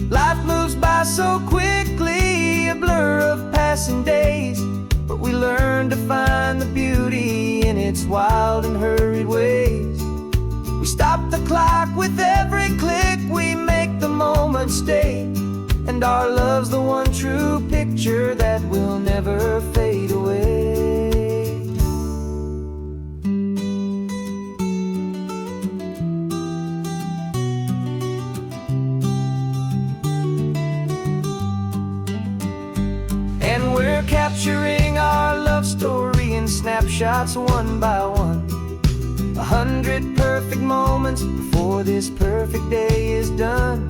Life moves by so quickly, a blur of passing days, but we learn to find the beauty in its wild and hurried ways. We stop the clock with every click, we make the moment stay, and our love's the one true picture that will never fade away. And we're capturing our love story in snapshots one by one. 100 perfect moments before this perfect day is done.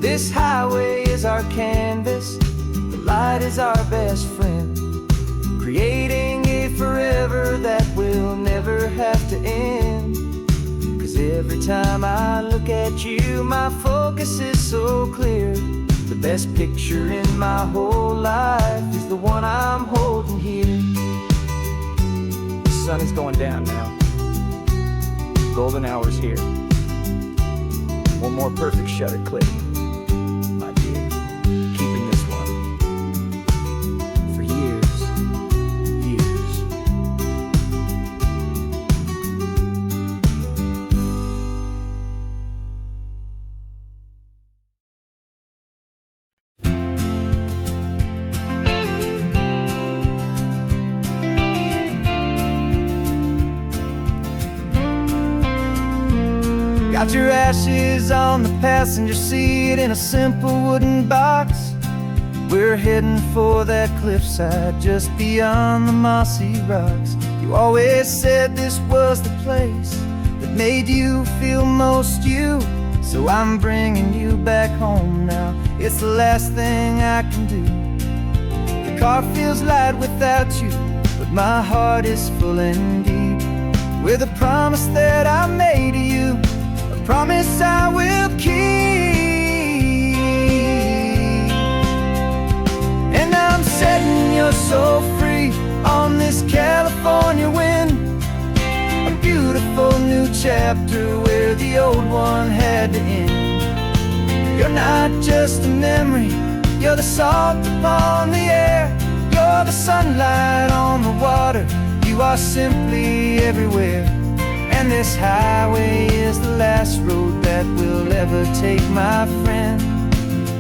This highway is our canvas, the light is our best friend, creating a forever that will never have to end. 'Cause Every time I look at you, my focus is so clear. The best picture in my whole life is the one I'm holding here. The sun is going down now. Golden hour's here. One more perfect shutter click, my dear. Keeping this one for years, years. Got your ashes on the passenger seat in a simple wooden box. We're heading for that cliffside just beyond the mossy rocks. You always said this was the place that made you feel most you. So I'm bringing you back home now. It's the last thing I can do. The car feels light without you, but my heart is full and deep with a promise that I made to you. Promise I will keep. And I'm setting your soul free on this California wind. A beautiful new chapter where the old one had to end. You're not just a memory, you're the salt upon the air. You're the sunlight on the water, you are simply everywhere. And this highway is the last road that we'll ever take, my friend.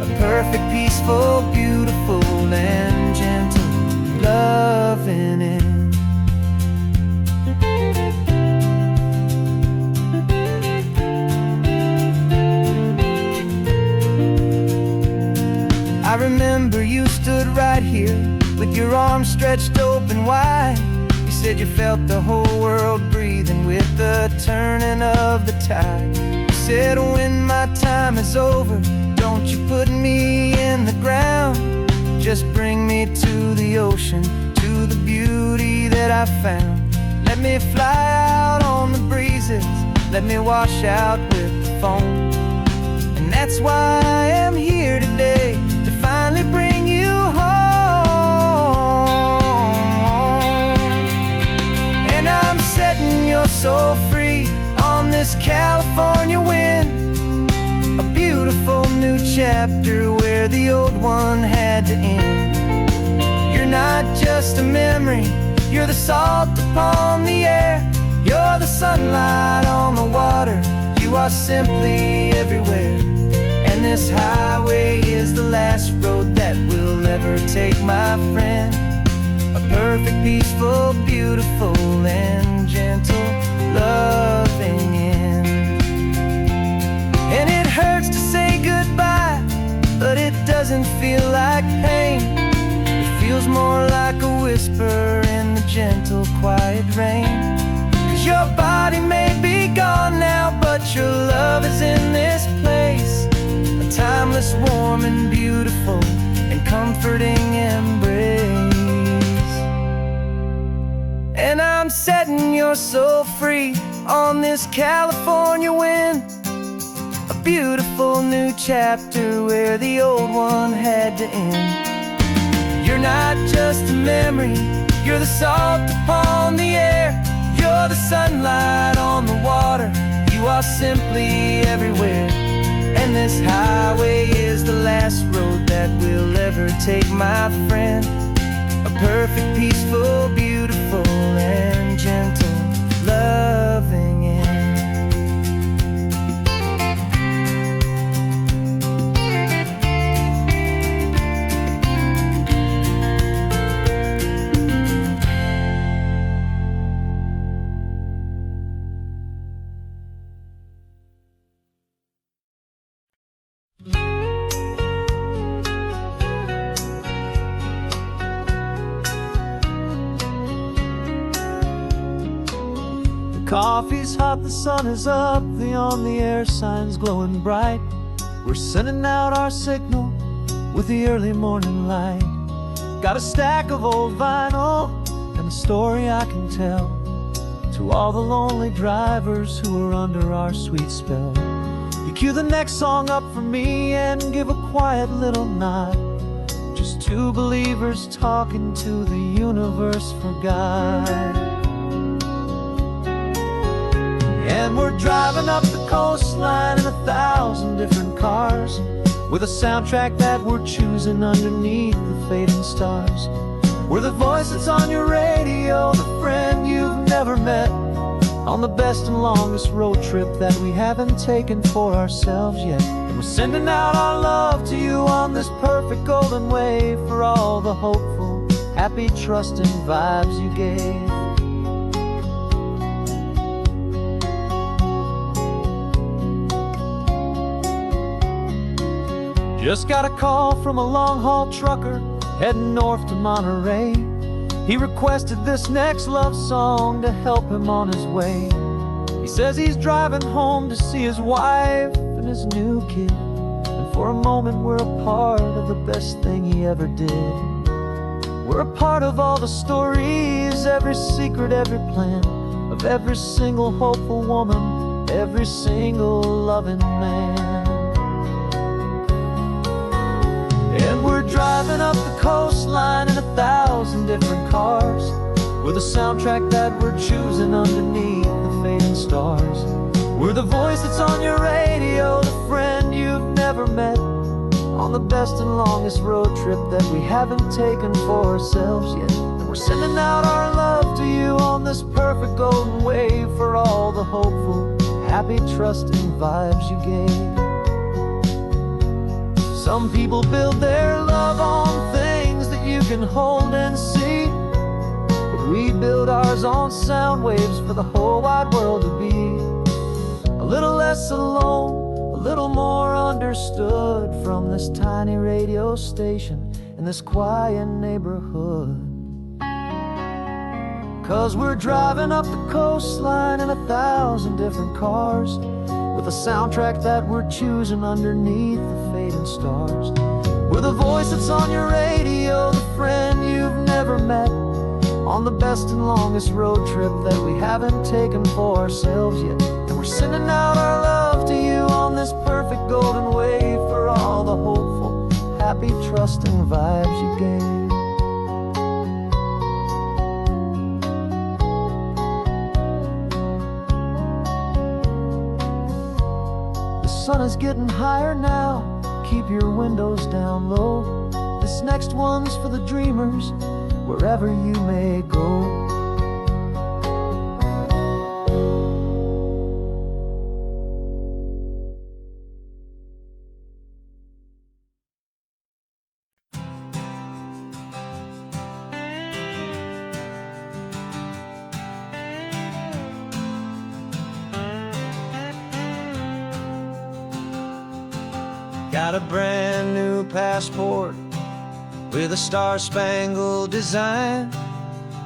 A perfect, peaceful, beautiful, and gentle loving end. I remember you stood right here with your arms stretched open wide. You said you felt the whole world breathing with the turning of the tide. You said when my time is over, don't you put me in the ground. Just bring me to the ocean, to the beauty that I found. Let me fly out on the breezes, let me wash out with the foam. And that's why I am here today, to finally bring you home. Setting your soul free on this California wind. A beautiful new chapter where the old one had to end. You're not just a memory, you're the salt upon the air. You're the sunlight on the water, you are simply everywhere. And this highway is the last road that we'll ever take, my friend. A perfect, peaceful, beautiful, and gentle loving end. And it hurts to say goodbye, but it doesn't feel like pain. It feels more like a whisper in the gentle, quiet rain. 'Cause your body may be gone now, but your love is in this place. A timeless, warm, and beautiful, and comforting embrace. And I'm setting your soul free on this California wind. A beautiful new chapter where the old one had to end. You're not just a memory, you're the salt upon the air. You're the sunlight on the water, you are simply everywhere. And this highway is the last road that we'll ever take, my friend. A perfect, peaceful, beautiful, and gentle loving end. Coffee's hot, the sun is up, the on the air sign's glowing bright. We're sending out our signal with the early morning light. Got a stack of old vinyl and a story I can tell To all the lonely drivers who are under our sweet spell, you cue the next song up for me and give a quiet little nod. Just two believers talking to the universe for God. And we're driving up the coastline in 1,000 different cars, with a soundtrack that we're choosing underneath the fading stars. We're the voice that's on your radio, the friend you've never met, on the best and longest road trip that we haven't taken for ourselves yet. And we're sending out our love to you on this perfect golden wave, for all the hopeful, happy, trusting vibes you gave. Just got a call from a long-haul trucker heading north to Monterey. He requested this next love song to help him on his way. He says he's driving home to see his wife and his new kid, and for a moment we're a part of the best thing he ever did. We're a part of all the stories, every secret, every plan, of every single hopeful woman, every single loving man. And we're driving up the coastline in 1,000 different cars, with a soundtrack that we're choosing underneath the fading stars. We're the voice that's on your radio, the friend you've never met, on the best and longest road trip that we haven't taken for ourselves yet. And we're sending out our love to you on this perfect golden wave, for all the hopeful, happy, trusting vibes you gave. Some people build their love on things that you can hold and see, but we build ours on sound waves for the whole wide world to be a little less alone, a little more understood, from this tiny radio station in this quiet neighborhood. 'Cause we're driving up the coastline in 1,000 different cars, with a soundtrack that we're choosing underneath the fading stars. We're the voice that's on your radio, the friend you've never met, on the best and longest road trip that we haven't taken for ourselves yet. And we're sending out our love to you on this perfect golden wave, for all the hopeful, happy, trusting vibes you gave. The sun is getting higher now, keep your windows down low. This next one's for the dreamers, wherever you may go. Got a brand new passport with a star-spangled design,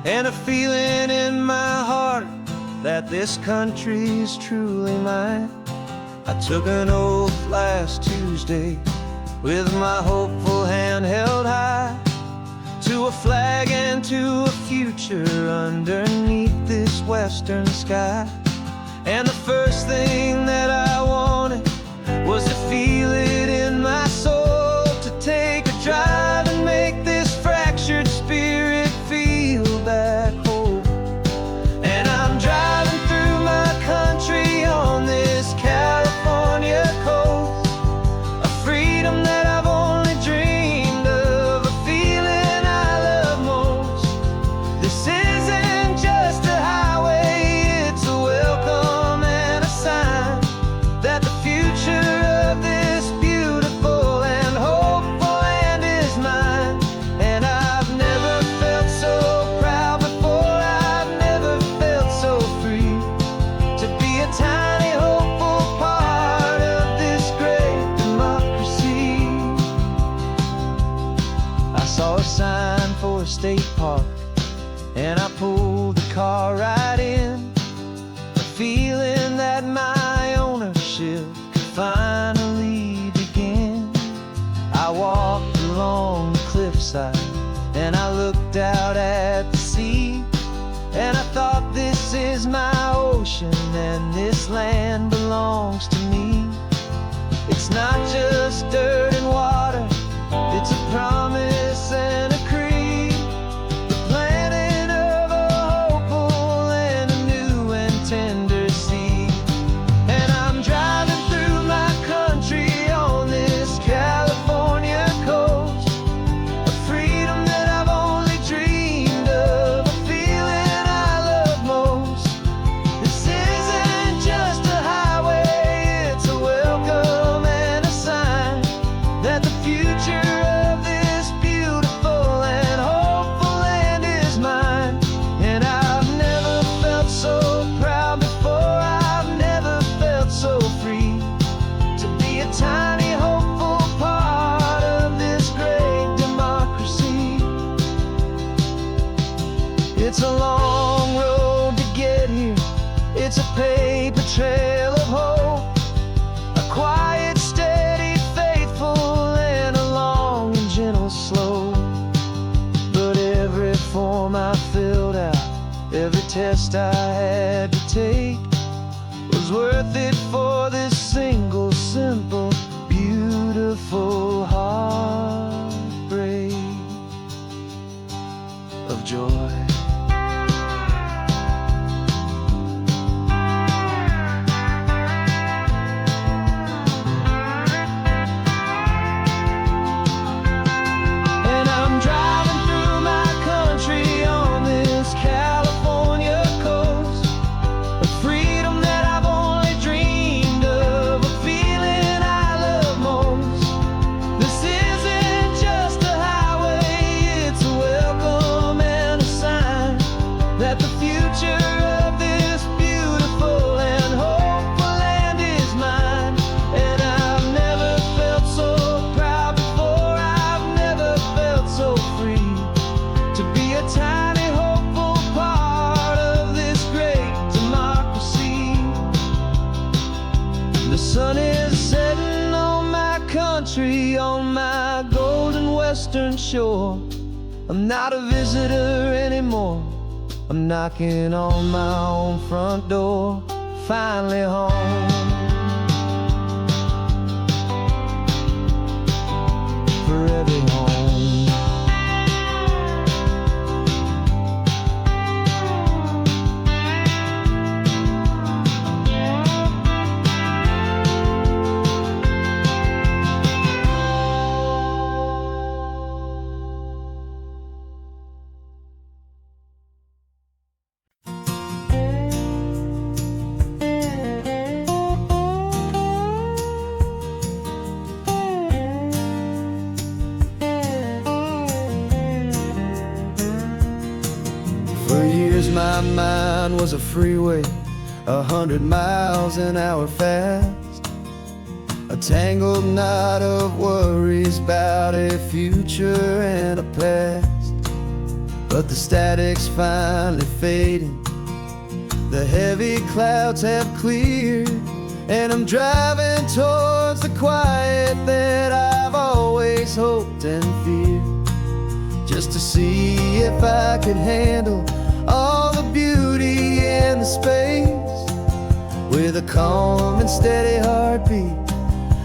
and a feeling in my heart that this country's truly mine. I took an oath last Tuesday with my hopeful hand held high, to a flag and to a future underneath this western sky. And the first thing that I wanted was to feel it in my soul, to take a drive and make this fractured spirit feel back home. And I'm driving through my country on this California coast, a freedom that I've only dreamed of, a feeling I love most. This isn't just a highway, it's a welcome and a sign that the future of this beautiful and hopeful land is mine. And I've never felt so proud before, I've never felt so free, to be a tiny hopeful part of this great democracy. I saw a sign for a state park, and I pulled the car right in, a feeling that my ownership could finally begin. I walked along the cliffside and I looked out at the sea, and I thought, this is is my ocean, and this land belongs to me. It's not just dirt and water, it's a promise and a creed, the planting of a hopeful and a new and tender seed. And I'm driving through my country on this California coast, a freedom that I've only dreamed of, a feeling I love most. This isn't just a highway, it's a welcome and a sign that the future of this beautiful and hopeful land is mine. And I've never felt so proud before, I've never felt so free to be a tiny hopeful part of this great democracy. It's a long road to get here, it's a paper trail of hope, a quiet, steady, faithful, and a long and gentle slope. But every form I filled out, every test I had to take, was worth it for this single, simple, beautiful heartbreak of joy. And I'm driving through my country on this California coast, a freedom that I've only dreamed of, a feeling I love most. This isn't just a highway, it's a welcome and a sign that the future of this beautiful and hopeful land is mine. And I've never felt so proud before, I've never felt so free to be a tiny hopeful part of this great democracy. The sun is setting on my country, on my golden western shore. I'm not a visitor anymore, I'm knocking on my own front door, finally home. For every home. For years my mind was a freeway, 100 miles an hour fast, a tangled knot of worries about a future and a past. But the static's finally fading, the heavy clouds have cleared, and I'm driving towards the quiet that I've always hoped and feared, just to see if I could handle all the beauty and the space, with a calm and steady heartbeat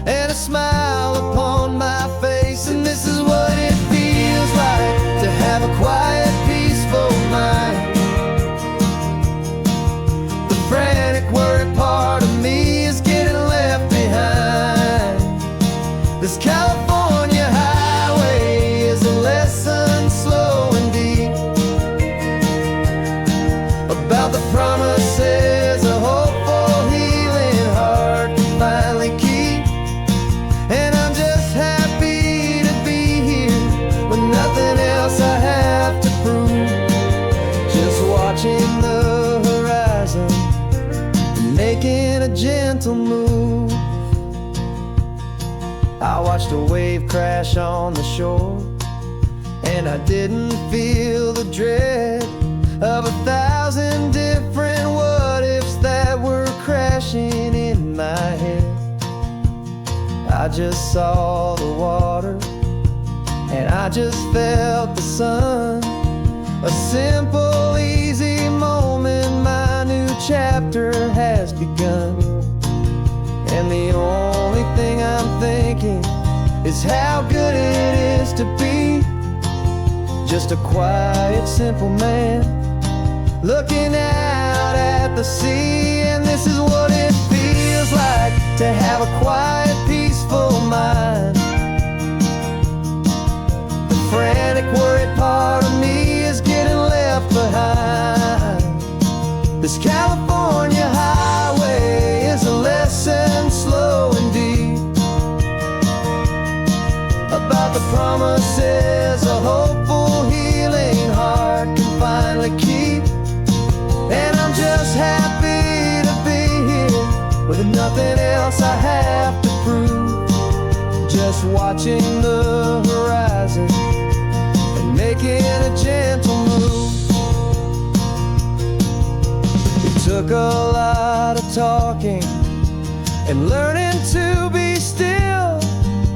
and a smile upon my face. And this is what it feels like to have a quiet, peaceful mind. The frantic, worried part of me is getting left behind. This California highway is a lesson slow and deep about the promises a hopeful, healing heart can finally keep. And I'm just happy to be here with nothing else I have to prove, just watching the horizon and making a gentle move. I watched a wave crash on the shore, and I didn't feel the dread of 1,000 different what-ifs that were crashing in my head. I just saw the water, and I just felt the sun, a simple, easy moment my new is how good it is to be just a quiet, simple man looking out at the sea. And this is what it feels like to have a quiet, peaceful mind. The frantic, worried part of me is getting left behind. This California highway is a lesson slow and deep about the promises a hopeful, healing heart can finally keep. And I'm just happy to be here with nothing else I have to prove, just watching the horizon and making a gentle move. It took a lot of talking and learning to be still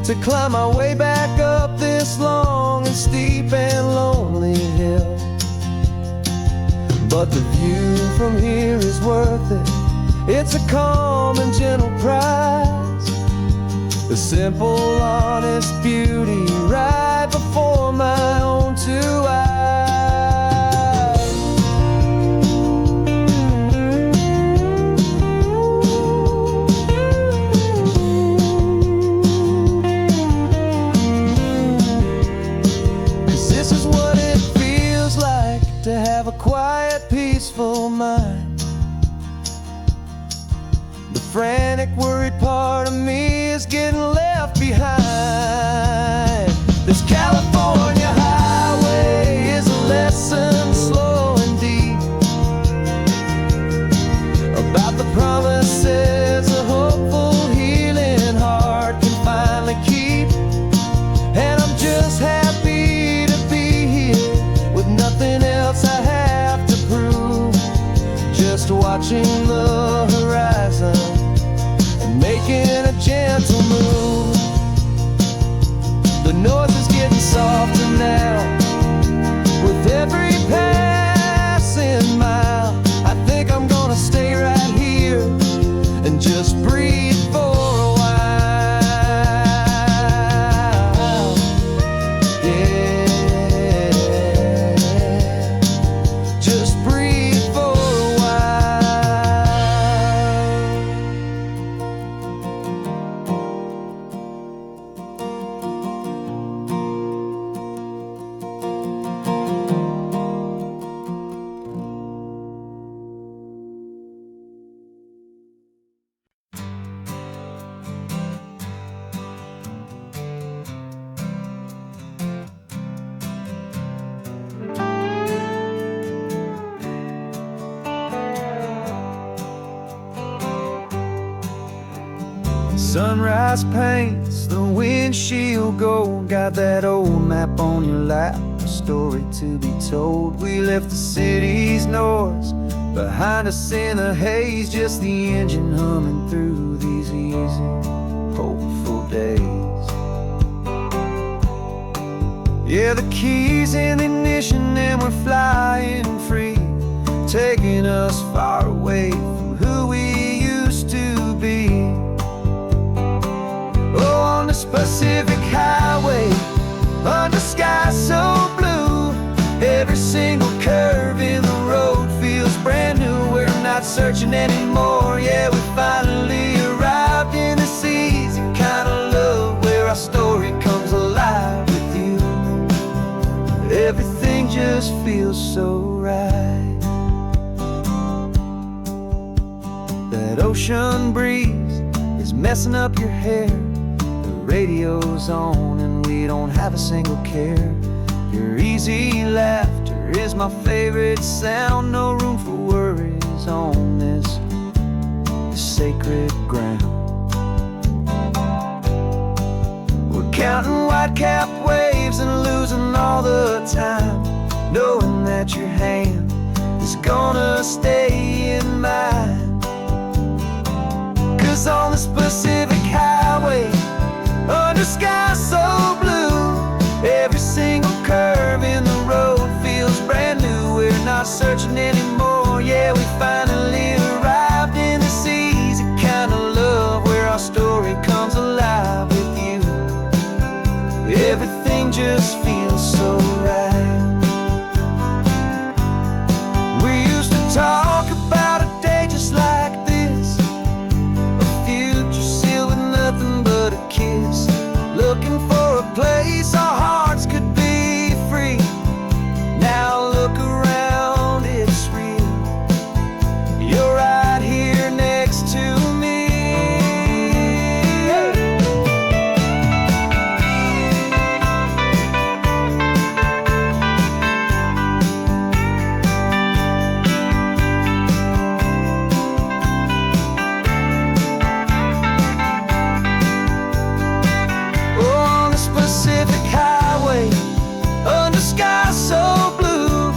to climb my way back up this long and steep and lonely hill. But the view from here is worth it. It's a calm and gentle prize, the simple, honest beauty right before my own two eyes. 'Cause this is what it feels like to have a quiet, peaceful mind. The frantic, worried part of me is getting left behind. This California highway is a lesson slow and deep about the promises a hopeful, healing heart can finally keep. And I'm just happy to be here with nothing else I have to prove, just watching the horizon and making a gentle move. The noise is getting softer now with every passing mile. I think I'm gonna stay right here and just breathe for a while. Yeah, just breathe for a while. Sunrise paints the windshield gold. Got that old map on your lap, a story to be told. We left the city's noise behind us in the haze, just the engine humming through these easy, hopeful days. Yeah, the keys in the ignition and we're flying free, taking us far away from who we used to be. Oh, on this Pacific highway, under skies so blue, every single curve in the road feels brand new. We're not searching anymore, yeah, we finally arrived in this easy kind of love where our story comes alive with you. Everything just feels so right. That ocean breeze is messing up your hair, radio's on and we don't have a single care. Your easy laughter is my favorite sound. No room for worries on this sacred ground. We're counting white-capped waves and losing all the time, knowing that your hand is gonna stay in mine. 'Cause on this Pacific highway, under skies so blue, every single curve in the road feels brand new. We're not searching anymore, yeah, we finally arrived in this easy kind of love where our story comes alive with you. sky so blue.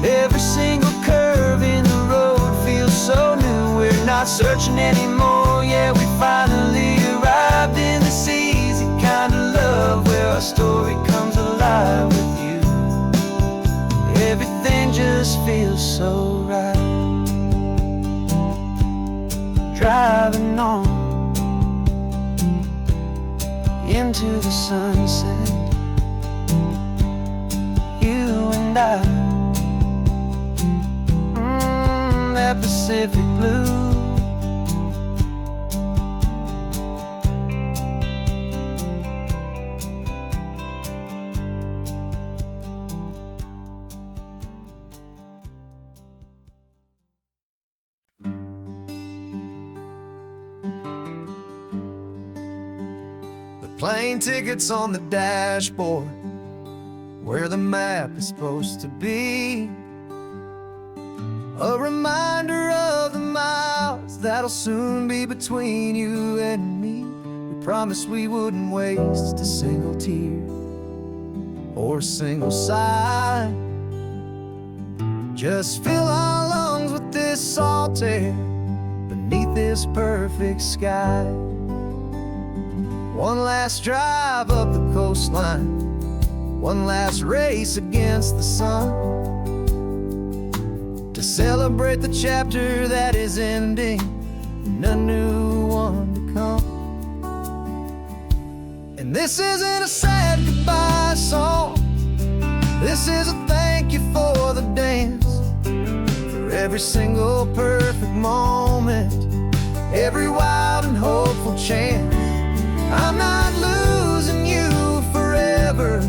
Every single curve in the road feels so new. We're not searching anymore, yeah, we finally arrived in this easy kind of love where our story comes alive with you. Everything just feels so right. Driving on into the sunset, you and I, that Pacific blue. Plane tickets on the dashboard, where the map is supposed to be. A reminder of the miles that'll soon be between you and me. We promised we wouldn't waste a single tear or a single sigh. Just fill our lungs with this salt air beneath this perfect sky. One last drive up the coastline, one last race against the sun, to celebrate the chapter that is ending and a new one to come. And this isn't a sad goodbye song, this is a thank you for the dance, for every single perfect moment, every wild and hopeful chance. I'm not losing you forever,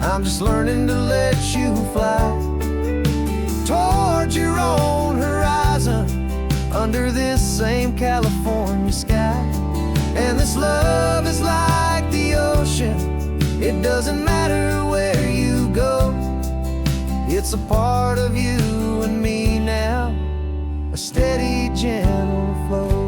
I'm just learning to let you fly towards your own horizon, under this same California sky. And this love is like the ocean, it doesn't matter where you go, it's a part of you and me now, a steady, gentle flow.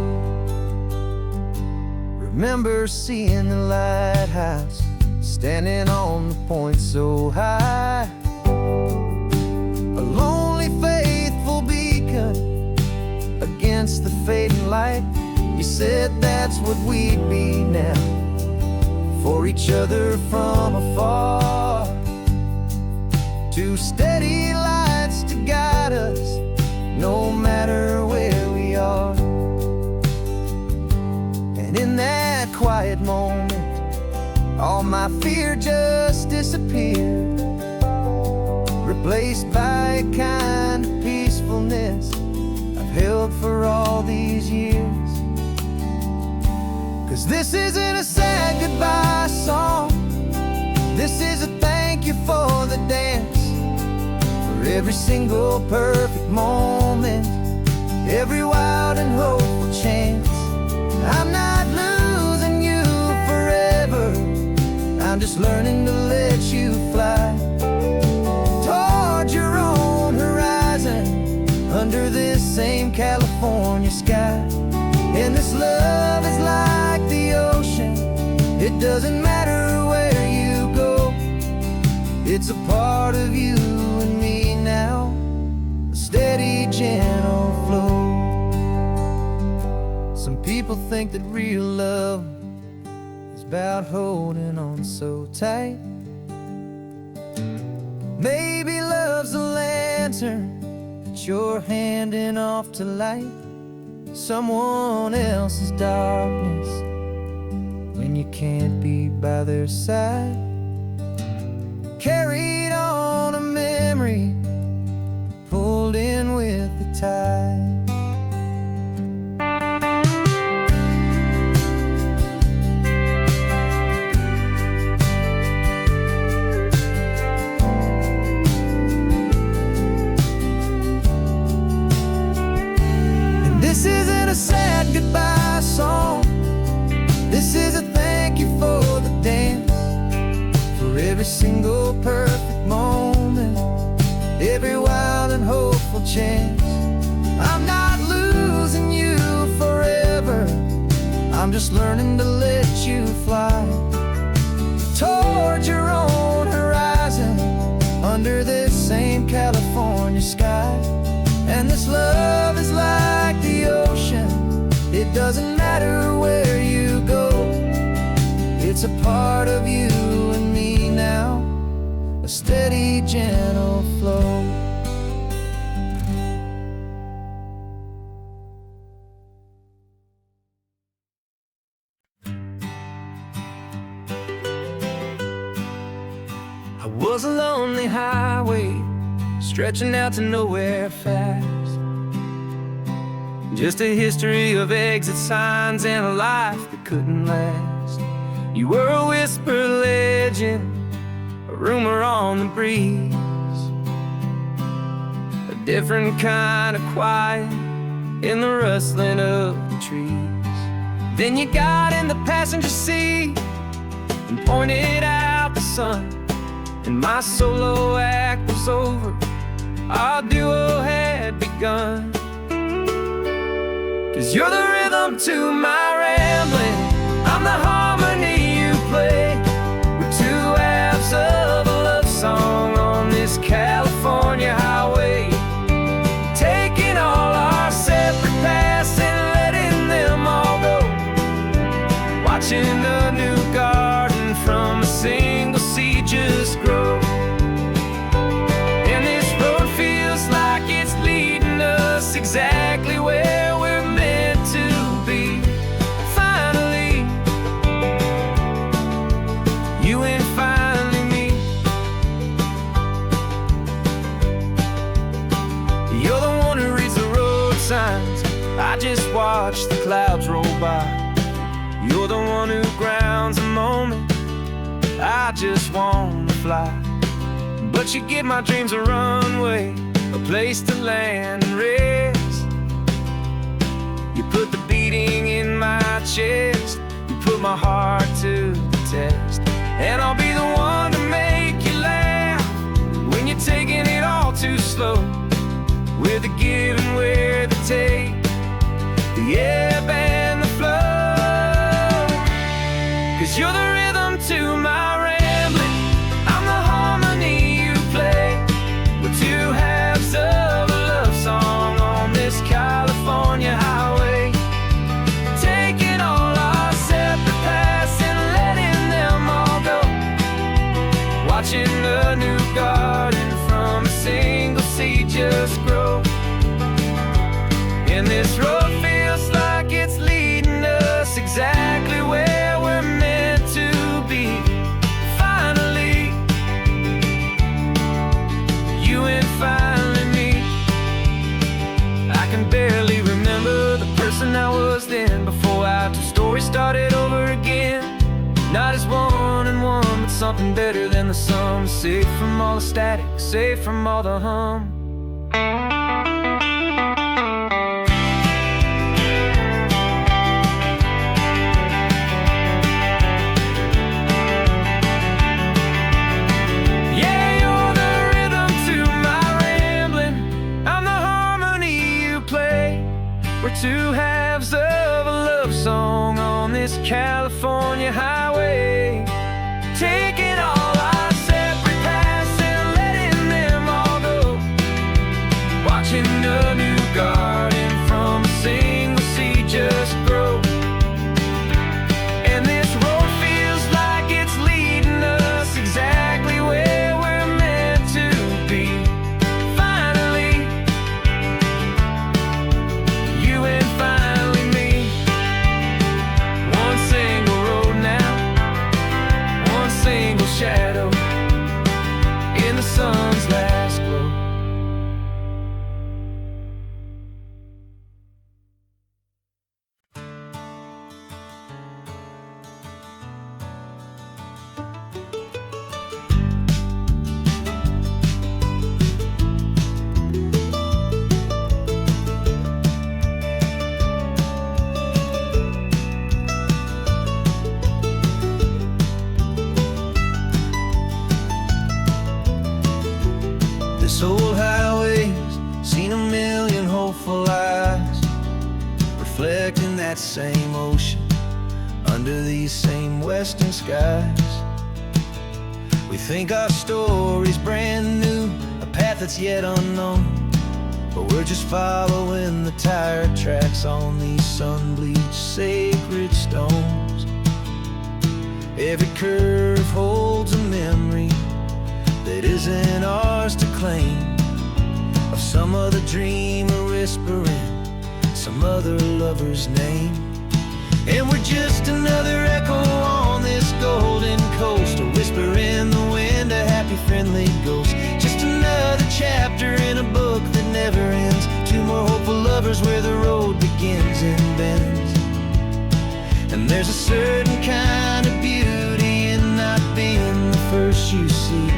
Remember seeing the lighthouse, standing on the point so high, a lonely, faithful beacon against the fading light. You said that's what we'd be now, for each other from afar. Two steady lights to guide us, no matter where we are. And in that quiet moment, all my fear just disappeared, replaced by a kind of peacefulness I've held for all these years. 'Cause this isn't a sad goodbye song, this is a thank you for the dance, for every single perfect moment, every wild and hopeful chance. I'm not losing you forever, I'm just learning to let you fly towards your own horizon, under this same California sky. And this love is like the ocean, it doesn't matter where you go, it's a part of you and me now, a steady, gentle flow. Some people think that real love is about holding on so tight. Maybe love's a lantern that you're handing off to light someone else's darkness when you can't be by their side. Carried on a memory, pulled in with the tide. This isn't a sad goodbye song, this is a thank you for the dance, for every single perfect moment, every wild and hopeful chance. I'm not losing you forever, I'm just learning to let you fly towards your own horizon, under this same California sky. And this love is like the ocean, it doesn't matter where you go. It's a part of you and me now, a steady, gentle flow. I was a lonely highway, stretching out to nowhere fast. Just a history of exit signs and a life that couldn't last. You were a whisper legend, a rumor on the breeze, a different kind of quiet in the rustling of the trees. Then you got in the passenger seat and pointed out the sun, and my solo act was over, our duo had begun. 'Cause you're the rhythm to my rambling, I'm the harmony you play. We're two halves of a love song on this California highway, taking all our separate paths and letting them all go, watching a new garden from a single seed just grow. And this road feels like it's leading us exactly where we're meant to be. Finally, you and finally me. You're the one who reads the road signs, I just watch the clouds roll by. You're the one who grounds a moment, I just wanna fly. But you give my dreams a runway, a place to land and rest. You put the beating in my chest, you put my heart to the test. And I'll be the one to make you laugh when you're taking it all too slow. We're the give and we're the take, the ebb and the flow. 'Cause you're the rhythm to my rambling, I'm the harmony you play. We're two halves of a love song on this California highway, taking all our separate paths and letting them all go, watching a new garden from a single seed just grow. And this road feels like it's leading us exactly where we're meant to be. Finally, you and finally me. I can barely remember the person I was then, before our two stories started over again. Not as one and one, but something better than the sum. Safe from all the static, safe from all the hum. We're two halves of a love song on this California highway, taking all our separate paths and letting them all go, watching a new garden from a single seed just grow. And this road feels like it's leading us exactly where we're meant to be. Finally, you and finally me. One single road now, one single shadow in the sun's last glow. This old highway's seen a million hopeful eyes, reflecting that same ocean under these same western skies. We think our story's brand new, that's yet unknown. But we're just following the tire tracks on these sun-bleached sacred stones. Every curve holds a memory that isn't ours to claim, of some other dreamer whispering some other lover's name. And we're just another echo on this golden coast, a whisper in the wind, a happy friendly ghost. Just another chapter in a book that never ends. Two more hopeful lovers where the road begins and bends. And there's a certain kind of beauty in not being the first you see,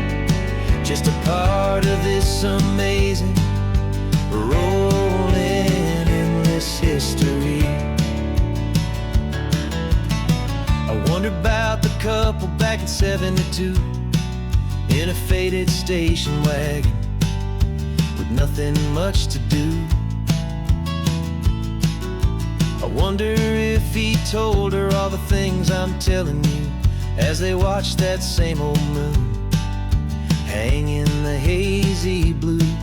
just a part of this amazing rolling endless history. I wonder about the couple back in '72 in a faded station wagon with nothing much to do. I wonder if he told her all the things I'm telling you as they watched that same old moon hang in the hazy blue.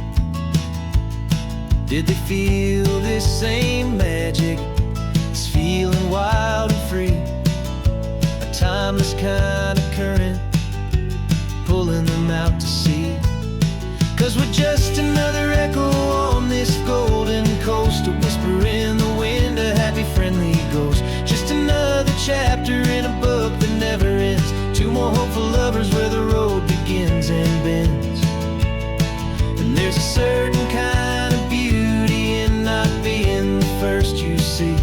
Did they feel this same magic, this feeling wild and free, a timeless kind of current pulling them out to sea? 'Cause we're just another echo on this golden coast, a whisper in the wind, a happy friendly ghost. Just another chapter in a book that never ends. Two more hopeful lovers where the road begins and bends. And there's a certain kind of beauty in not being the first you see,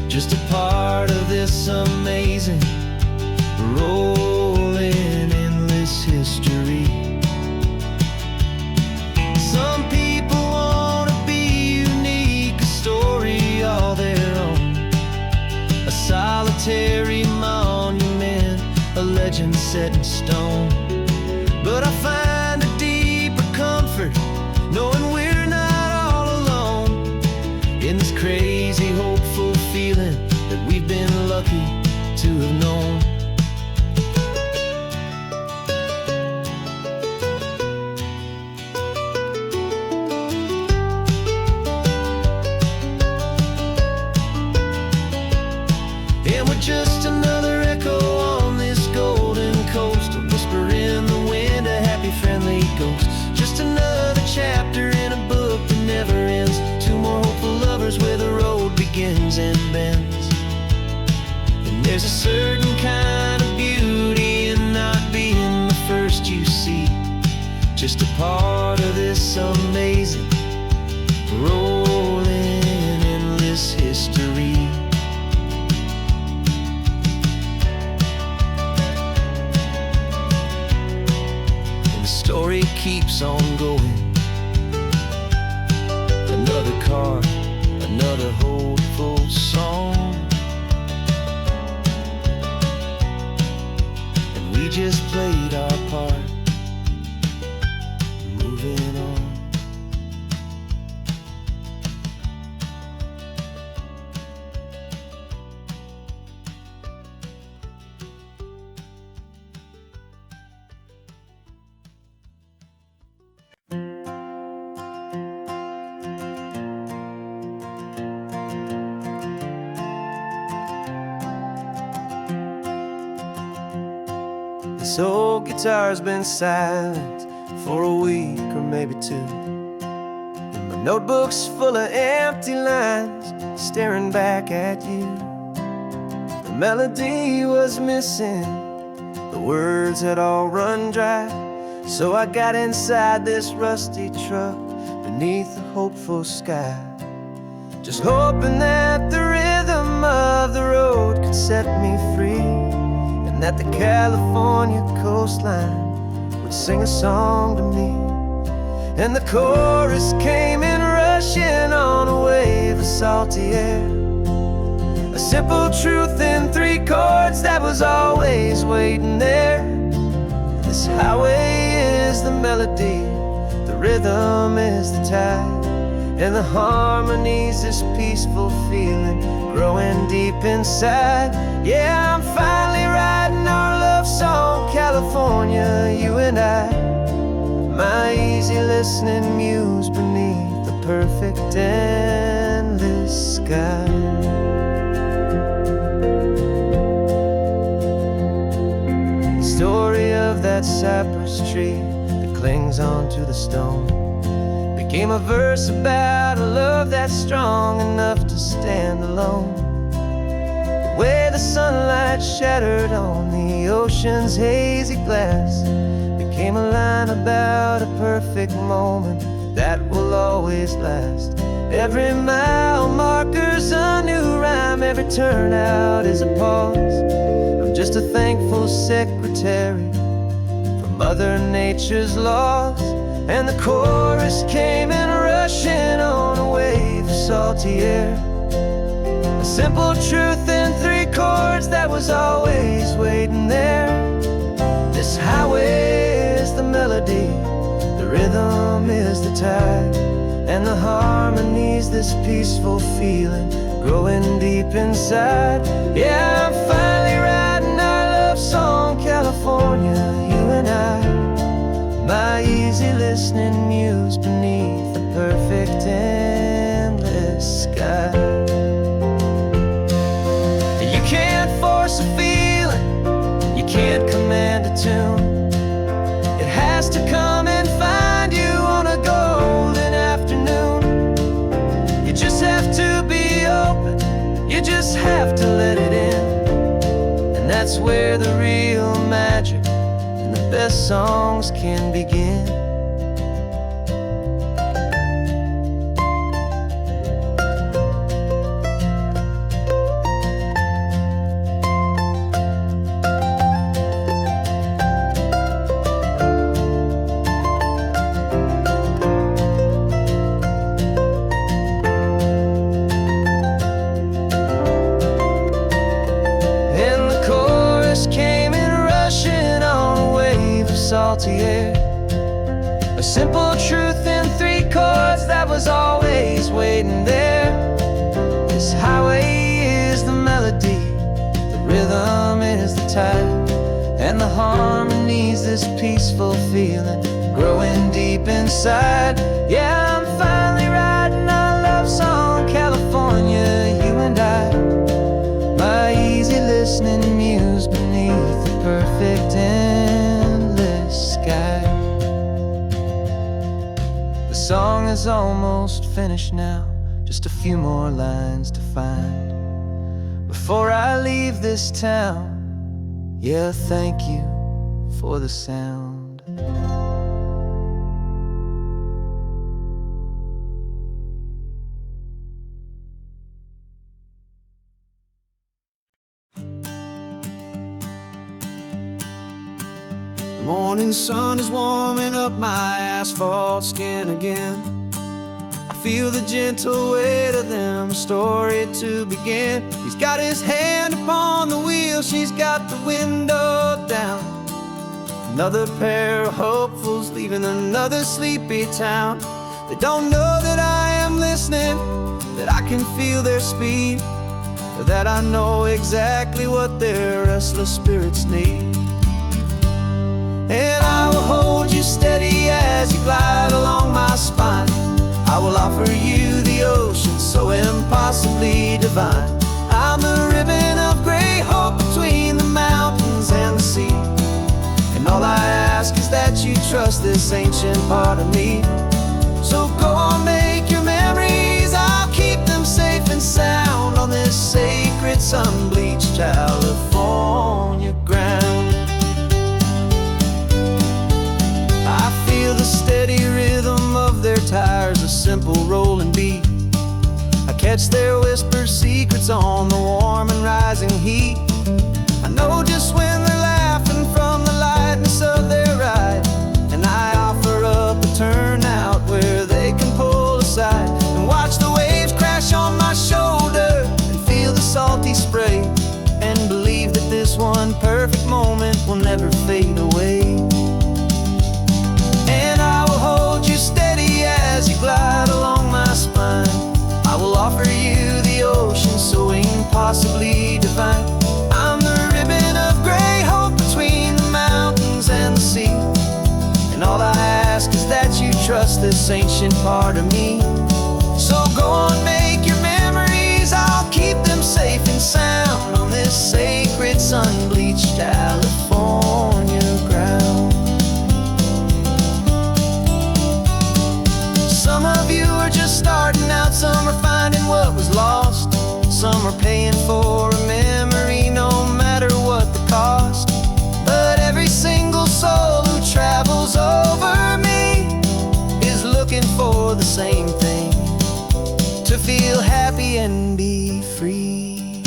just a part of this amazing rolling endless history. Some people want to be unique, a story all their own, a solitary monument, a legend set in stone. But I find a deeper comfort knowing we're not all alone in this crazy hopeful feeling that we've been lucky to have known. And we're just another echo on this golden coast, a whisper in the wind, a happy friendly ghost. Just another chapter in a book that never ends. Two more hopeful lovers where the road begins and bends. And there's a certain kind of beauty in not being the first you see, just a part of this amazing rolling endless history. Story keeps on going. Another car, another hopeful song, and we just played our part, moving on. This old guitar's been silent for a week or maybe two, and my notebook's full of empty lines staring back at you. The melody was missing, the words had all run dry, so I got inside this rusty truck beneath the hopeful sky, just hoping that the rhythm of the road could set me free, and that the California coastline would sing a song to me. And the chorus came in rushing on a wave of salty air, a simple truth in three chords that was always waiting there. This highway is the melody, the rhythm is the tide, and the harmony's this peaceful feeling growing deep inside. Yeah, I'm finally writing our love song, California, you and I. My easy easy listening muse beneath the perfect endless sky. The story of that cypress tree that clings onto the stone became a verse about a love that's strong enough to stand alone. Where the sunlight shattered on the ocean's hazy glass became a line about a perfect moment that will always last. Every mile marker's a new rhyme, every turnout is a pause. I'm just a thankful secretary for Mother Nature's laws. And the chorus came in rushing on a wave of salty air. A simple truth in 3 chords that was always waiting there. This highway is the melody, the rhythm is the tide, and the harmony's this peaceful feeling growing deep inside. Yeah, I'm finally writing our love song, California, you and I. My easy listening muse beneath the perfect endless sky. You can't force a feeling, you can't command a tune. It has to come and find you on a golden afternoon. You just have to be open, you just have to let it in. And that's where the real magic and the best songs can begin. Salty air, a simple truth in 3 chords that was always waiting there. This highway is the melody, the rhythm is the tide, and the harmony's this peaceful feeling growing deep inside. Yeah, I'm finally writing our love song, California, you and I. My easy listening muse beneath the perfect endless sky. The song is almost finished now, just a few more lines to find before I leave this town. Yeah, thank you for the sound. The morning sun is warming up my asphalt skin again. I feel the gentle weight of them, a story to begin. He's got his hand upon the wheel, she's got the window down. Another pair of hopefuls leaving another sleepy town. They don't know that I am listening, that I can feel their speed, or that I know exactly what their restless spirits need. And I will hold you steady as you glide along my spine. I will offer you the ocean so impossibly divine. I'm the ribbon of gray hope between the mountains and the sea. And all I ask is that you trust this ancient part of me. So go on, make your memories, I'll keep them safe and sound on this sacred sun-bleached California ground. I feel the steady rhythm of their tires, a simple rolling beat. I catch their whispered secrets on the warm and rising heat. I know just when they're laughing from the lightness of their ride, and I offer up a turnout where they can pull aside and watch the waves crash on my shoulder and feel the salty spray, and believe that this one perfect moment will never fade away. And I will hold you steady as you glide along my spine. I will offer you the ocean so impossibly divine. I'm the ribbon of gray hope between the mountains and the sea. And all I ask is that you trust this ancient part of me. So go on, make your memories, I'll keep them safe and sound on this sacred sun-bleached California ground. Some of you are just starting out, some are finding what was lost, some are paying for a memory no matter what the cost. But every single soul who travels over me is looking for the same thing, to feel happy and be free.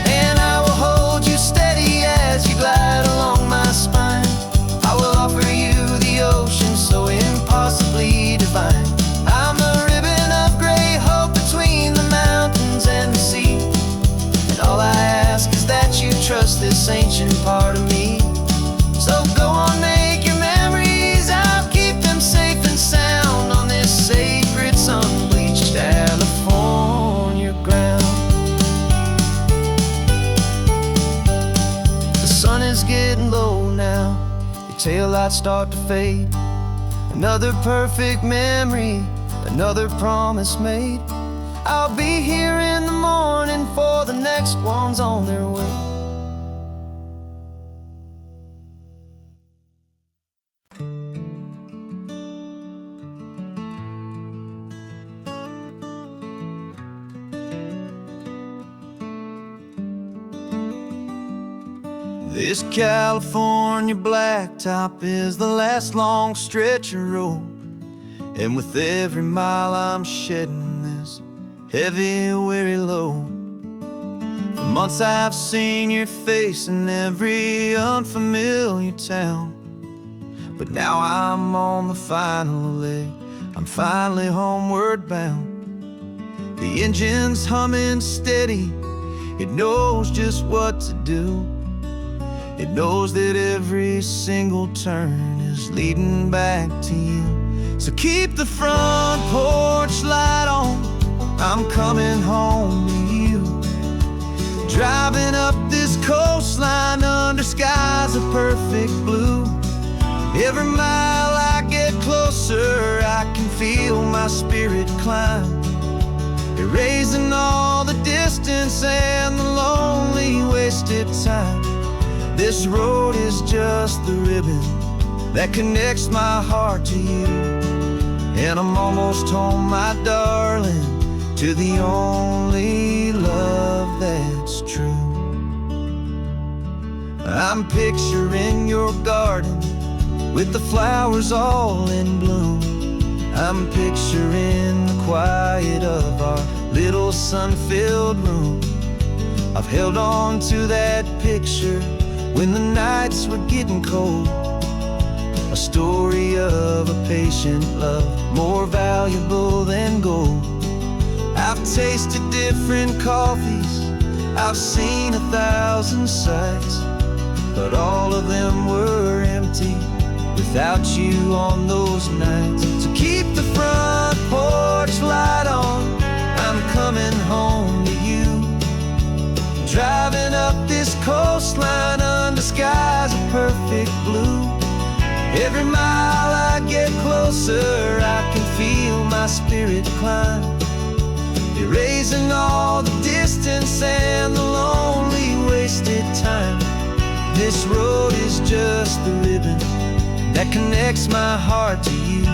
And I will hold you steady as you glide along my spine. I will offer you the ocean so impossibly divine. I'm the ribbon of gray hope between the mountains and the sea. And all I ask is that you trust this ancient part of me. So go on, make your memories, I'll keep them safe and sound on this sacred sun-bleached California ground. The sun is getting low now, your taillights start to fade. Another perfect memory, another promise made. I'll be here in the morning for the next ones on their way. This California blacktop is the last long stretch of road, and with every mile I'm shedding this heavy, weary load. For months I've seen your face in every unfamiliar town, but now I'm on the final leg, I'm finally homeward bound. The engine's humming steady, it knows just what to do. It knows that every single turn is leading back to you. So keep the front porch light on, I'm coming home to you. Driving up this coastline under skies of perfect blue. Every mile I get closer, I can feel my spirit climb, erasing all the distance and the lonely wasted time. This road is just the ribbon that connects my heart to you. And I'm almost home, my darling, to the only love that's true. I'm picturing your garden with the flowers all in bloom. I'm picturing the quiet of our little sun-filled room. I've held on to that picture when the nights were getting cold, a story of a patient love, more valuable than gold. I've tasted different coffees, I've seen 1,000 sights, but all of them were empty without you on those nights. So keep the front porch light on, I'm coming home to you. Driving up this coastline under skies of perfect blue. Every mile I get closer, I can feel my spirit climb, erasing all the distance and the lonely wasted time. This road is just the ribbon that connects my heart to you.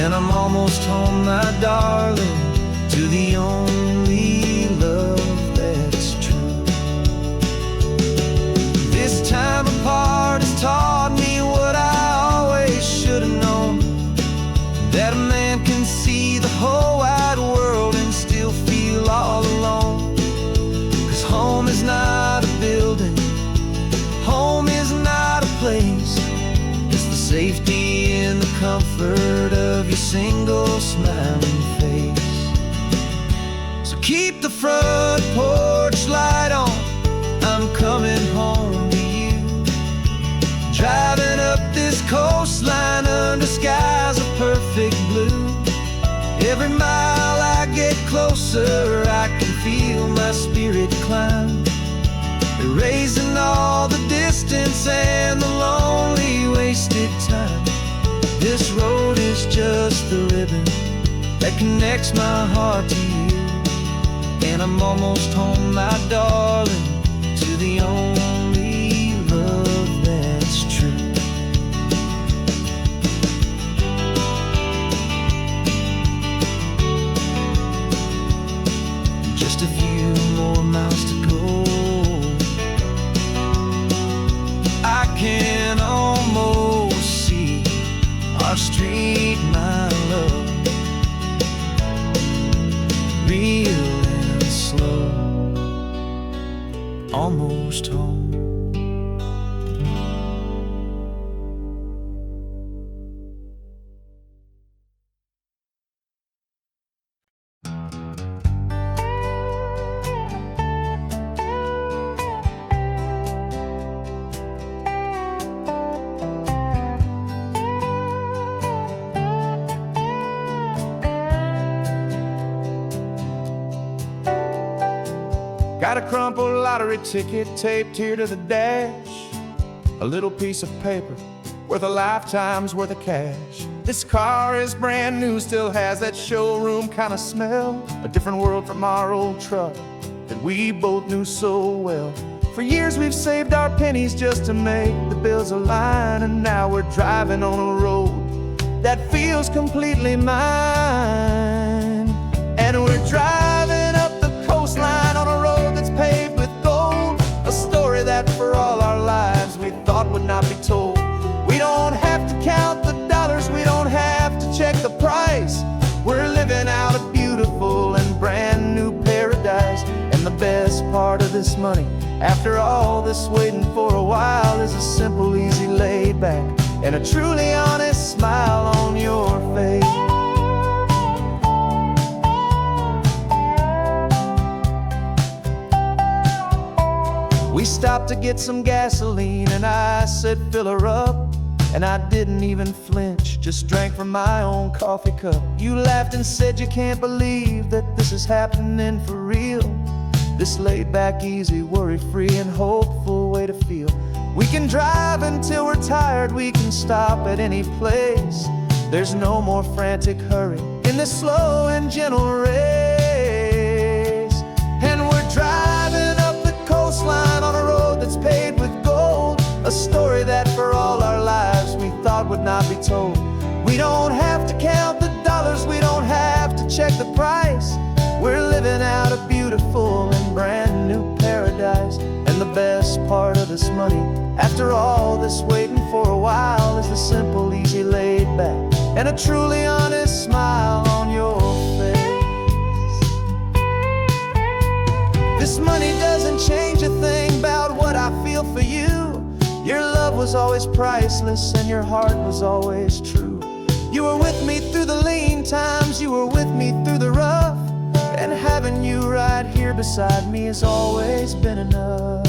And I'm almost home, my darling, to the only love that's true. This time apart has taught me what I always should have known, that a man can see the whole wide world and still feel all alone. 'Cause home is not a building, home is not a place, it's the safety and the comfort of your single smiling face. So keep the front porch light on, I'm coming home to you. Driving up this coastline under skies of perfect blue. Every mile I get closer, I can feel my spirit climb, erasing all the distance and the lonely wasted time. This road is just the ribbon that connects my heart to you, and I'm almost home, my darling, to the only love that's true. Just a few more miles to go, I can almost see our street, my love, real and slow, almost home. Got a crumpled lottery ticket taped here to the dash, a little piece of paper worth a lifetime's worth of cash. This car is brand new, still has that showroom kind of smell, a different world from our old truck that we both knew so well. For years we've saved our pennies just to make the bills align, and now we're driving on a road that feels completely mine. And we're driving up the coastline on a road that's paved with gold, a story that for all our lives we thought would not be told. We don't have to count the dollars, we don't have to check the price. We're living out a beautiful and brand new paradise. And the best part of this money, after all this waiting for a while, is a simple, easy, laid back, and a truly honest smile on your face. We stopped to get some gasoline, and I said, fill her up. And I didn't even flinch, just drank from my own coffee cup. You laughed and said you can't believe that this is happening for real. This laid back, easy, worry-free and hopeful way to feel. We can drive until we're tired, we can stop at any place. There's no more frantic hurry in this slow and gentle race. And we're driving up the coastline on a road that's paved with gold, a story that for all our lives we thought would not be told. We don't have to count the dollars, we don't have to check the price. We're living out a beautiful and brand new paradise. And the best part of this money, after all this waiting for a while, is the simple, easy, laid back, and a truly honest smile on your face. This money doesn't change a thing about what I feel for you. Your love was always priceless and your heart was always true. You were with me through the lean times, you were with me through the rough, and having you right here beside me has always been enough.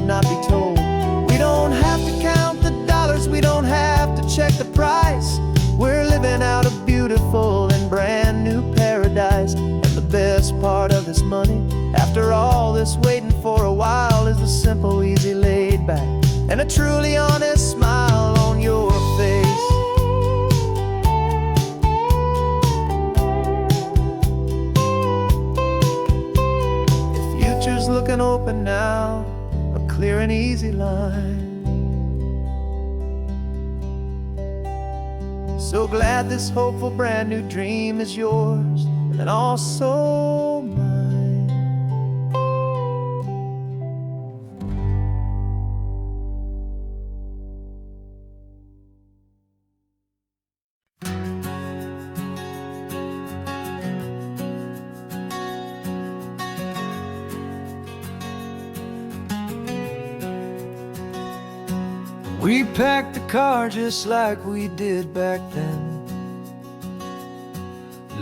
Not be told. We don't have to count the dollars, we don't have to check the price. We're living out a beautiful and brand new paradise. And the best part of this money, after all this waiting for a while, is the simple, easy, laid back, and a truly honest smile on your face. The future's looking open now, clear and easy line. So glad this hopeful brand new dream is yours and also mine. We packed the car just like we did back then.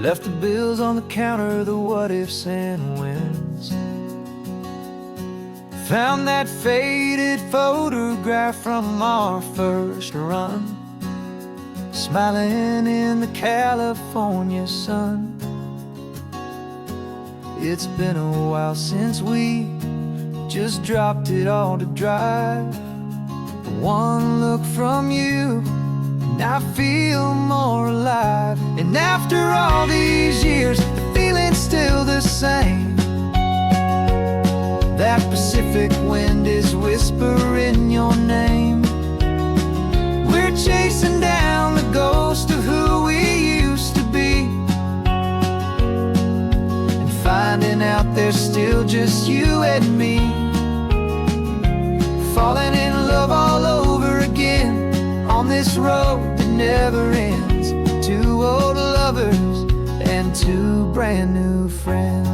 Left the bills on the counter, the what ifs and whens. Found that faded photograph from our first run, smiling in the California sun. It's been a while since we just dropped it all to drive. One look from you and I feel more alive. And after all these years, the feeling's still the same. That Pacific wind is whispering your name. We're chasing down the ghost of who we used to be, and finding out there's still just you and me. Falling in love all over again on this road that never ends. Two old lovers and two brand new friends.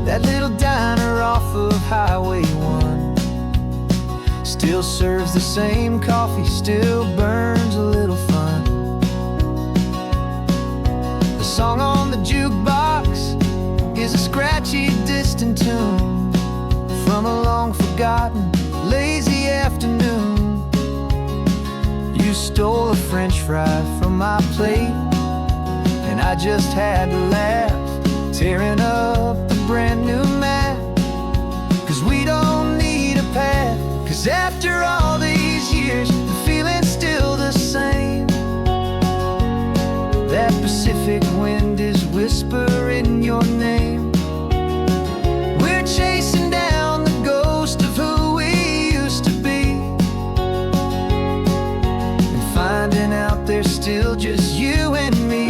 That little diner off of Highway 1 still serves the same coffee, still burns a little fun. The song on the jukebox is a scratchy, distant tune from a long-forgotten, lazy afternoon. You stole a French fry from my plate, and I just had to laugh, tearing up the brand new map. 'Cause we don't need a path, 'cause after all these years, the feeling's still the same. That Pacific wind is whispering your name. We're chasing down the ghost of who we used to be, and finding out there's still just you and me.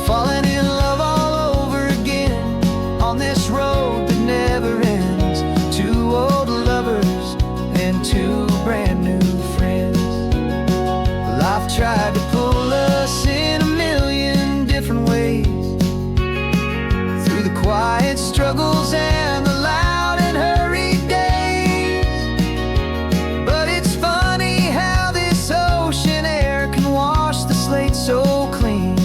Falling in love all over again on this road that never ends. Two old lovers and two brand new friends. Well, I've tried to pull us in a million different ways, through the quiet struggles and the loud and hurried days. But it's funny how this ocean air can wash the slate so clean,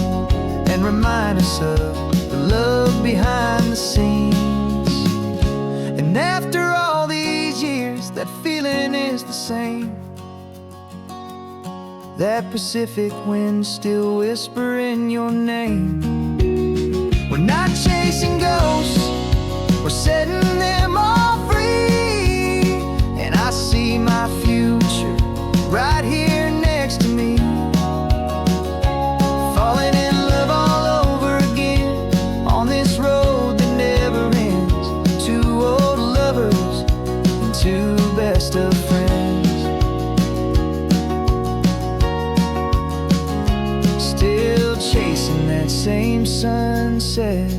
and remind us of the love behind the scenes. And after all these years, that feeling is the same. That Pacific wind still whispering your name. We're not chasing ghosts, we're setting them all free. And I see my future right here next to me. Falling in love all over again on this road that never ends. Two old lovers and two best of friends. Still chasing that same sunset,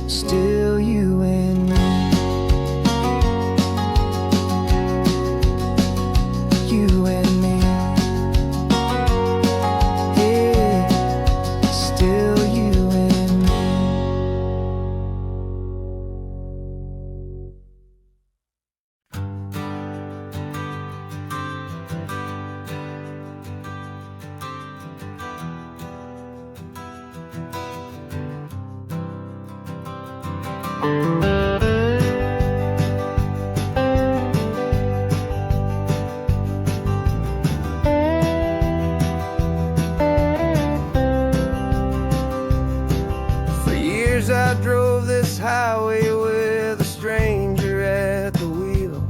still you and me. You and me. Yeah, still you and me. For years I drove this highway with a stranger at the wheel,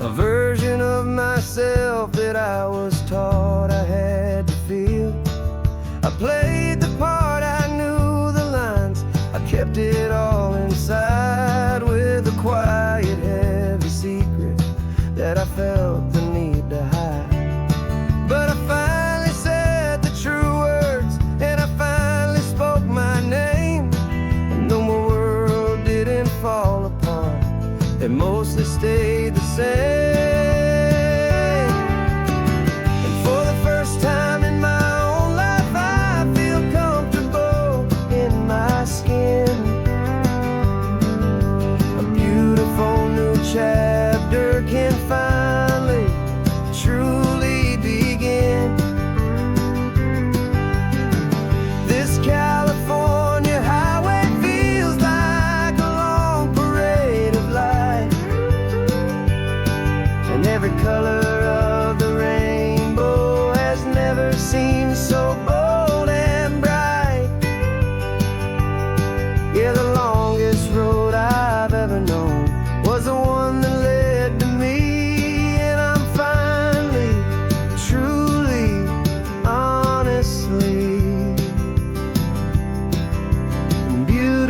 a version of myself that I was taught I had to feel. I played the part, I knew the lines, I kept it all inside, with a quiet, heavy secret that I felt the need to hide. But I finally said the true words, and I finally spoke my name. And though my world didn't fall apart, it mostly stayed the same. And for the first time in my own life, I feel comfortable in my skin.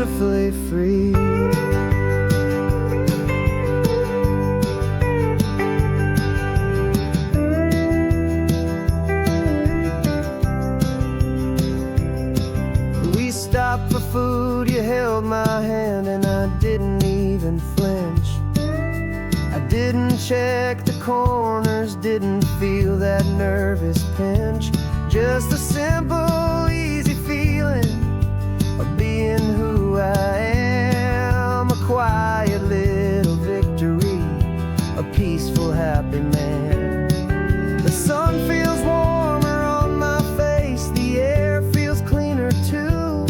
beautifully free. We stopped for food, you held my hand, and I didn't even flinch. I didn't check the corners, didn't feel that nervous pinch. Just a simple, easy feeling of being who I am. A quiet little victory, a peaceful, happy man. The sun feels warmer on my face, the air feels cleaner too.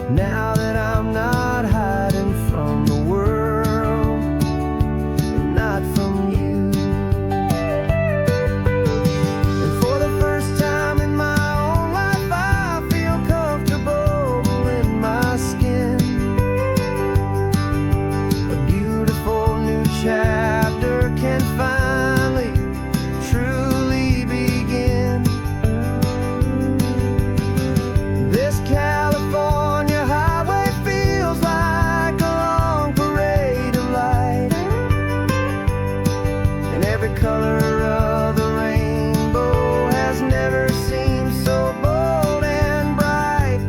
Now that I'm not hiding from the world, and not from you. And for the first time in my own life, I feel comfortable in my skin. A beautiful new chapter can finally, truly begin. This California highway feels like a long parade of light, and every color of the rainbow has never seemed so bold and bright.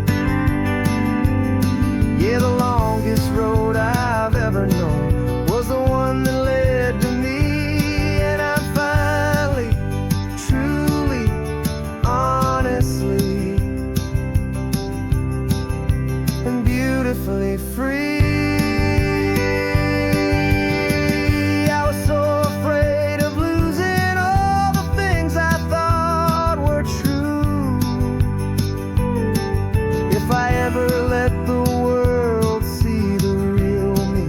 Yeah, the longest road I've ever known was the one that led to me, and I'm finally, truly, honestly, and beautifully free. I was so afraid of losing all the things I thought were true. If I ever let the world see the real me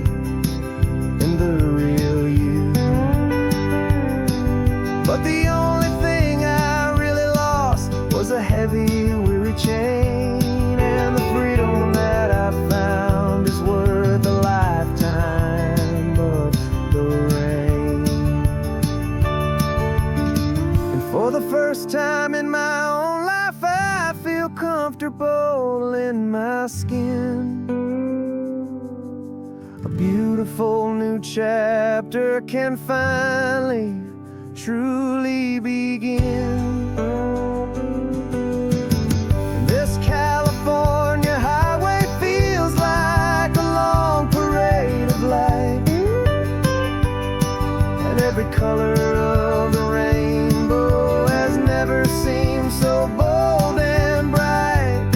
and the real you. But the only thing I really lost was a heavy, weary chain, and the freedom that I found is worth a lifetime of the rain. And for the first time in my own life, I feel comfortable in my skin. A beautiful new chapter can finally, truly begin. This California highway feels like a long parade of light, and every color of the rainbow has never seemed so bold and bright.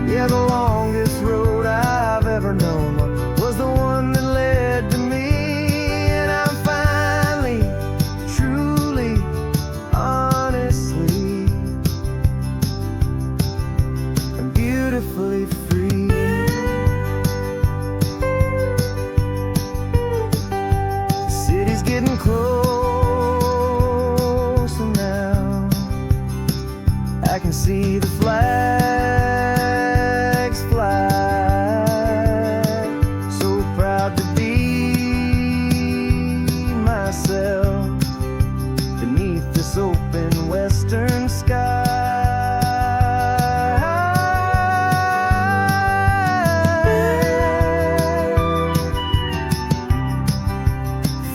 Yeah, the longest road I've ever known was the one that led to me, and I'm finally, truly, honestly, and beautifully free. The city's getting closer now. I can see the flags fly. So proud to be myself beneath this open western sky.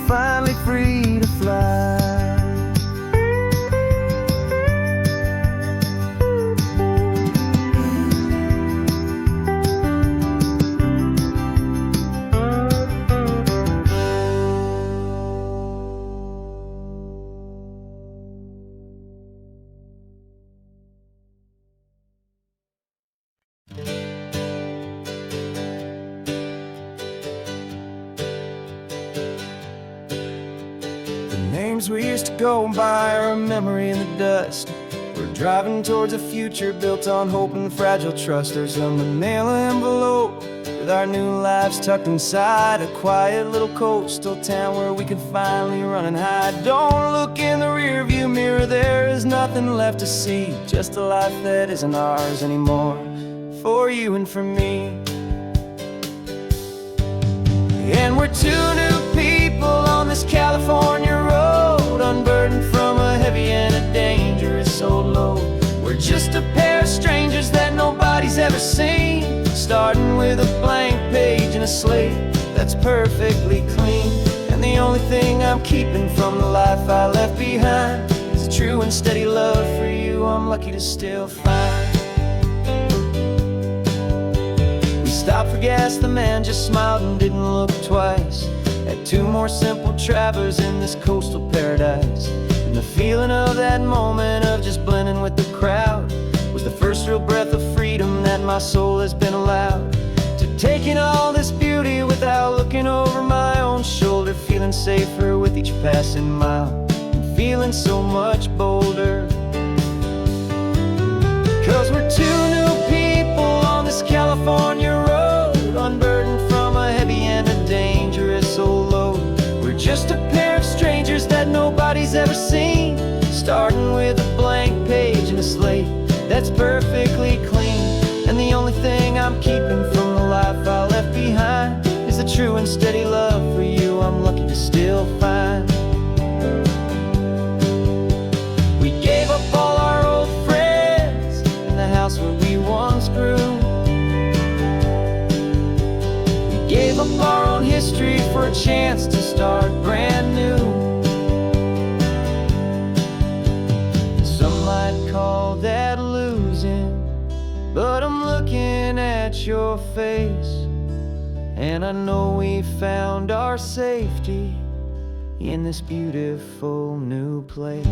Finally free to fly. Names we used to go by are a memory in the dust. We're driving towards a future built on hope and fragile trust. There's a manila envelope with our new lives tucked inside, a quiet little coastal town where we could finally run and hide. Don't look in the rearview mirror, there is nothing left to see, just a life that isn't ours anymore, for you and for me. And we're two new people on this California road, unburdened from a heavy and a dangerous old load. We're just a pair of strangers that nobody's ever seen, starting with a blank page and a slate that's perfectly clean. And the only thing I'm keeping from the life I left behind is a true and steady love for you I'm lucky to still find. We stopped for gas, the man just smiled and didn't look twice. Had two more simple travelers in this coastal paradise. And the feeling of that moment of just blending with the crowd was the first real breath of freedom that my soul has been allowed to take in all this beauty without looking over my own shoulder, feeling safer with each passing mile and feeling so much bolder. 'Cause we're two new people on this California road, unburdened from a heavy and a dangerous old load. We're just a pair of strangers that nobody's ever seen, starting with a blank page and a slate that's perfectly clean. And the only thing I'm keeping from the life I left behind is a true and steady love for you I'm lucky to still find. We gave up all our old friends in the house where we once grew. We gave up our own history for a chance to start brand new. Some might call that losing, but I'm looking at your face, and I know we found our safety in this beautiful new place.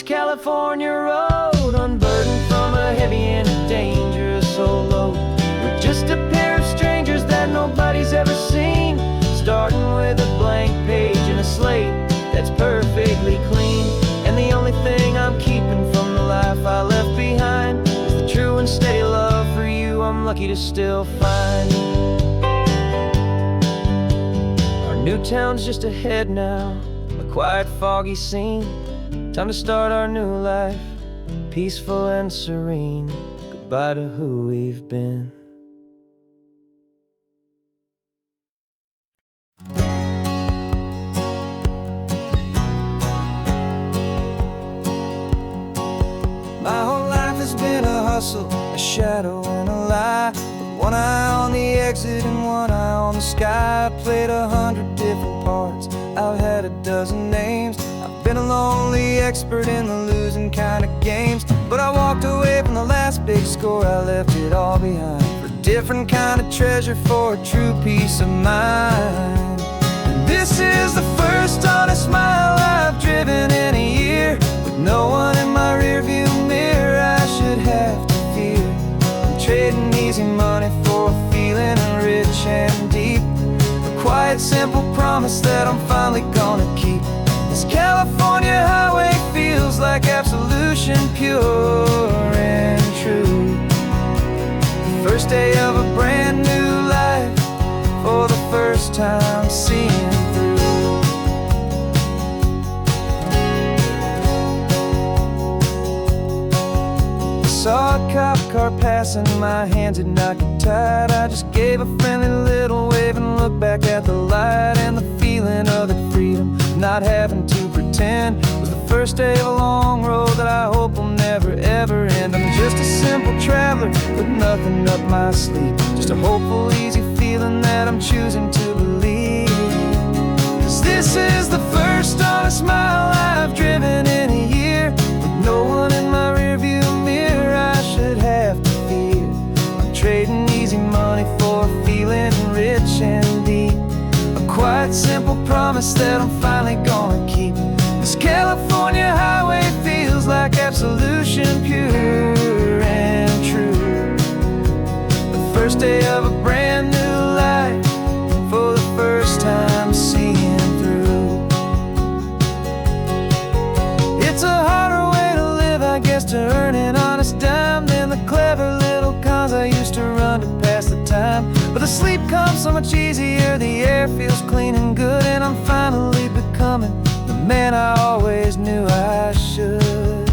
California road, unburdened from a heavy and a dangerous old load. We're just a pair of strangers that nobody's ever seen, starting with a blank page and a slate that's perfectly clean. And the only thing I'm keeping from the life I left behind is the true and steady love for you I'm lucky to still find. Our new town's just ahead now, a quiet, foggy scene. Time to start our new life, peaceful and serene. Goodbye to who we've been. My whole life has been a hustle, a shadow and a lie, with one eye on the exit and one eye on the sky. I played 100 different parts, I've had a dozen names. Been a lonely expert in the losing kind of games, but I walked away from the last big score, I left it all behind for a different kind of treasure, for a true peace of mind. And this is the first honest mile I've driven in a year, with no one in my rearview mirror I should have to fear. I'm trading easy money for a feeling rich and deep, a quiet simple promise that I'm finally gonna keep. This California highway feels like absolution, pure and true. The first day of a brand new life, for the first time seeing through. I saw a cop car passing, my hands had not got tied. I just gave a friendly little wave and looked back at the light, and the feeling of the freedom, not having to pretend, was the first day of a long road that I hope will never ever end. I'm just a simple traveler with nothing up my sleeve, just a hopeful, easy feeling that I'm choosing to believe. 'Cause this is the first honest mile I've driven in a year, with no one in my rearview mirror I should have to fear. I'm trading easy money for a feeling rich and deep, a quiet simple promise that I'm finally gonna keep. This California highway feels like absolution, pure and true. The first day of a brand new life, for the first time seeing through. It's a harder way to live, I guess, to earn an honest dime than the clever little cons I used to run to pass the time. But the sleep comes so much easier, the air feels clean and good, and I'm finally becoming the man I always knew I should.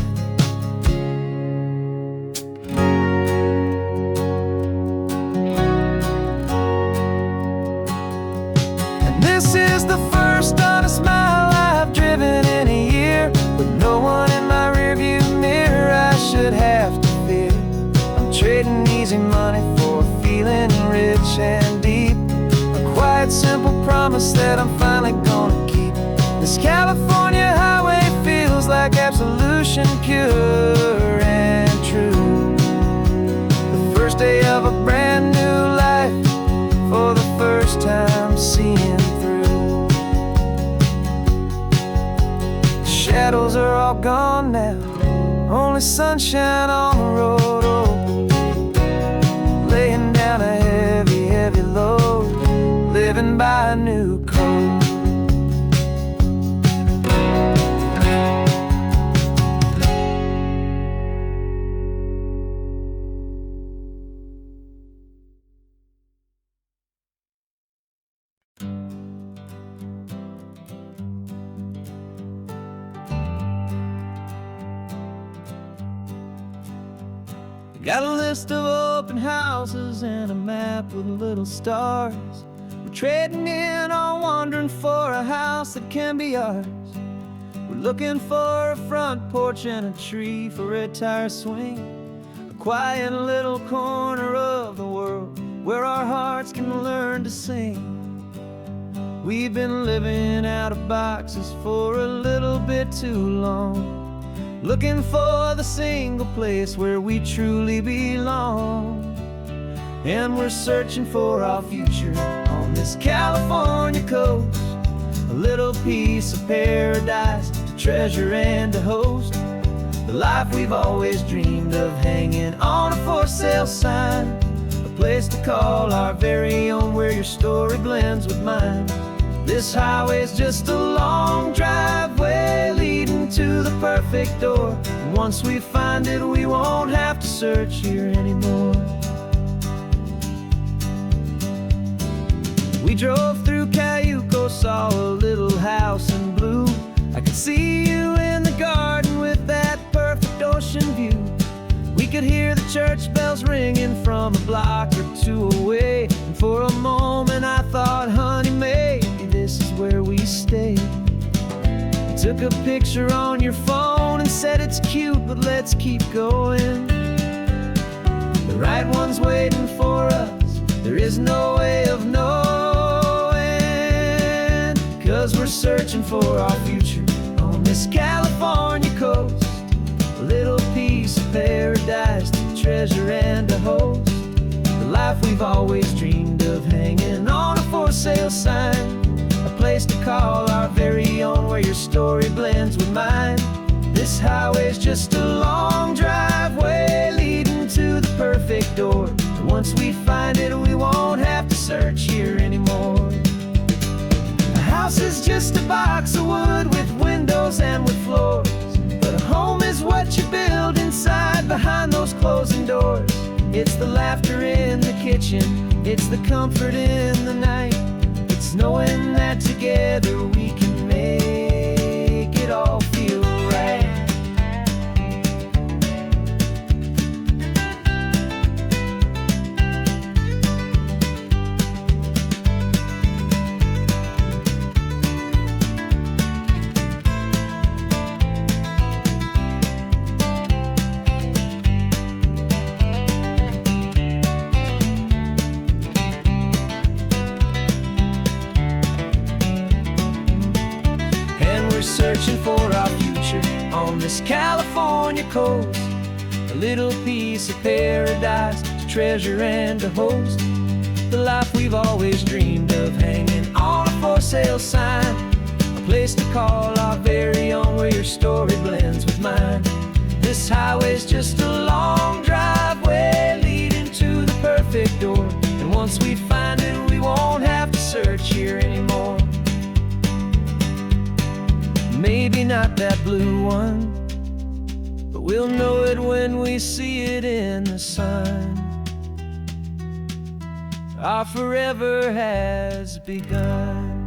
promise that I'm finally gonna keep. This California highway feels like absolution, pure and true. The first day of a brand new life, for the first time seeing through. The shadows are all gone now, only sunshine on the road. Oh, laying down a heavy, heavy load, living by a new code. Got a list of open houses and a map with little stars. We're trading in or wandering for a house that can be ours. We're looking for a front porch and a tree for a tire swing, a quiet little corner of the world where our hearts can learn to sing. We've been living out of boxes for a little bit too long, looking for the single place where we truly belong. And we're searching for our future on this California coast, a little piece of paradise to treasure and to host, the life we've always dreamed of, hanging on a for sale sign, a place to call our very own, where your story blends with mine. This highway's just a long driveway leading to the perfect door, and once we find it, we won't have to search here anymore. We drove through Cayuco, saw a little house in blue. I could see you in the garden with that perfect ocean view. We could hear the church bells ringing from a block or two away, and for a moment I thought, honey, maybe this is where we stay. You took a picture on your phone and said it's cute, but let's keep going. The right one's waiting for us, there is no way of knowing, 'cause we're searching for our future on this California coast, a little piece of paradise to treasure and to host, the life we've always dreamed of, hanging on a for sale sign, a place to call our very own, where your story blends with mine. This highway's just a long driveway leading to the perfect door, and once we find it, we won't have to search here anymore. A house is just a box of wood with windows and with floors, but a home is what you build inside behind those closing doors. It's the laughter in the kitchen, it's the comfort in the night, it's knowing that together we can make it all feel right. Searching for our future on this California coast, a little piece of paradise to treasure and to host, the life we've always dreamed of, hanging on a for sale sign, a place to call our very own, where your story blends with mine. This highway's just a long driveway leading to the perfect door, and once we find it, we won't have to search here anymore. Maybe not that blue one, but we'll know it when we see it in the sun. Our forever has begun.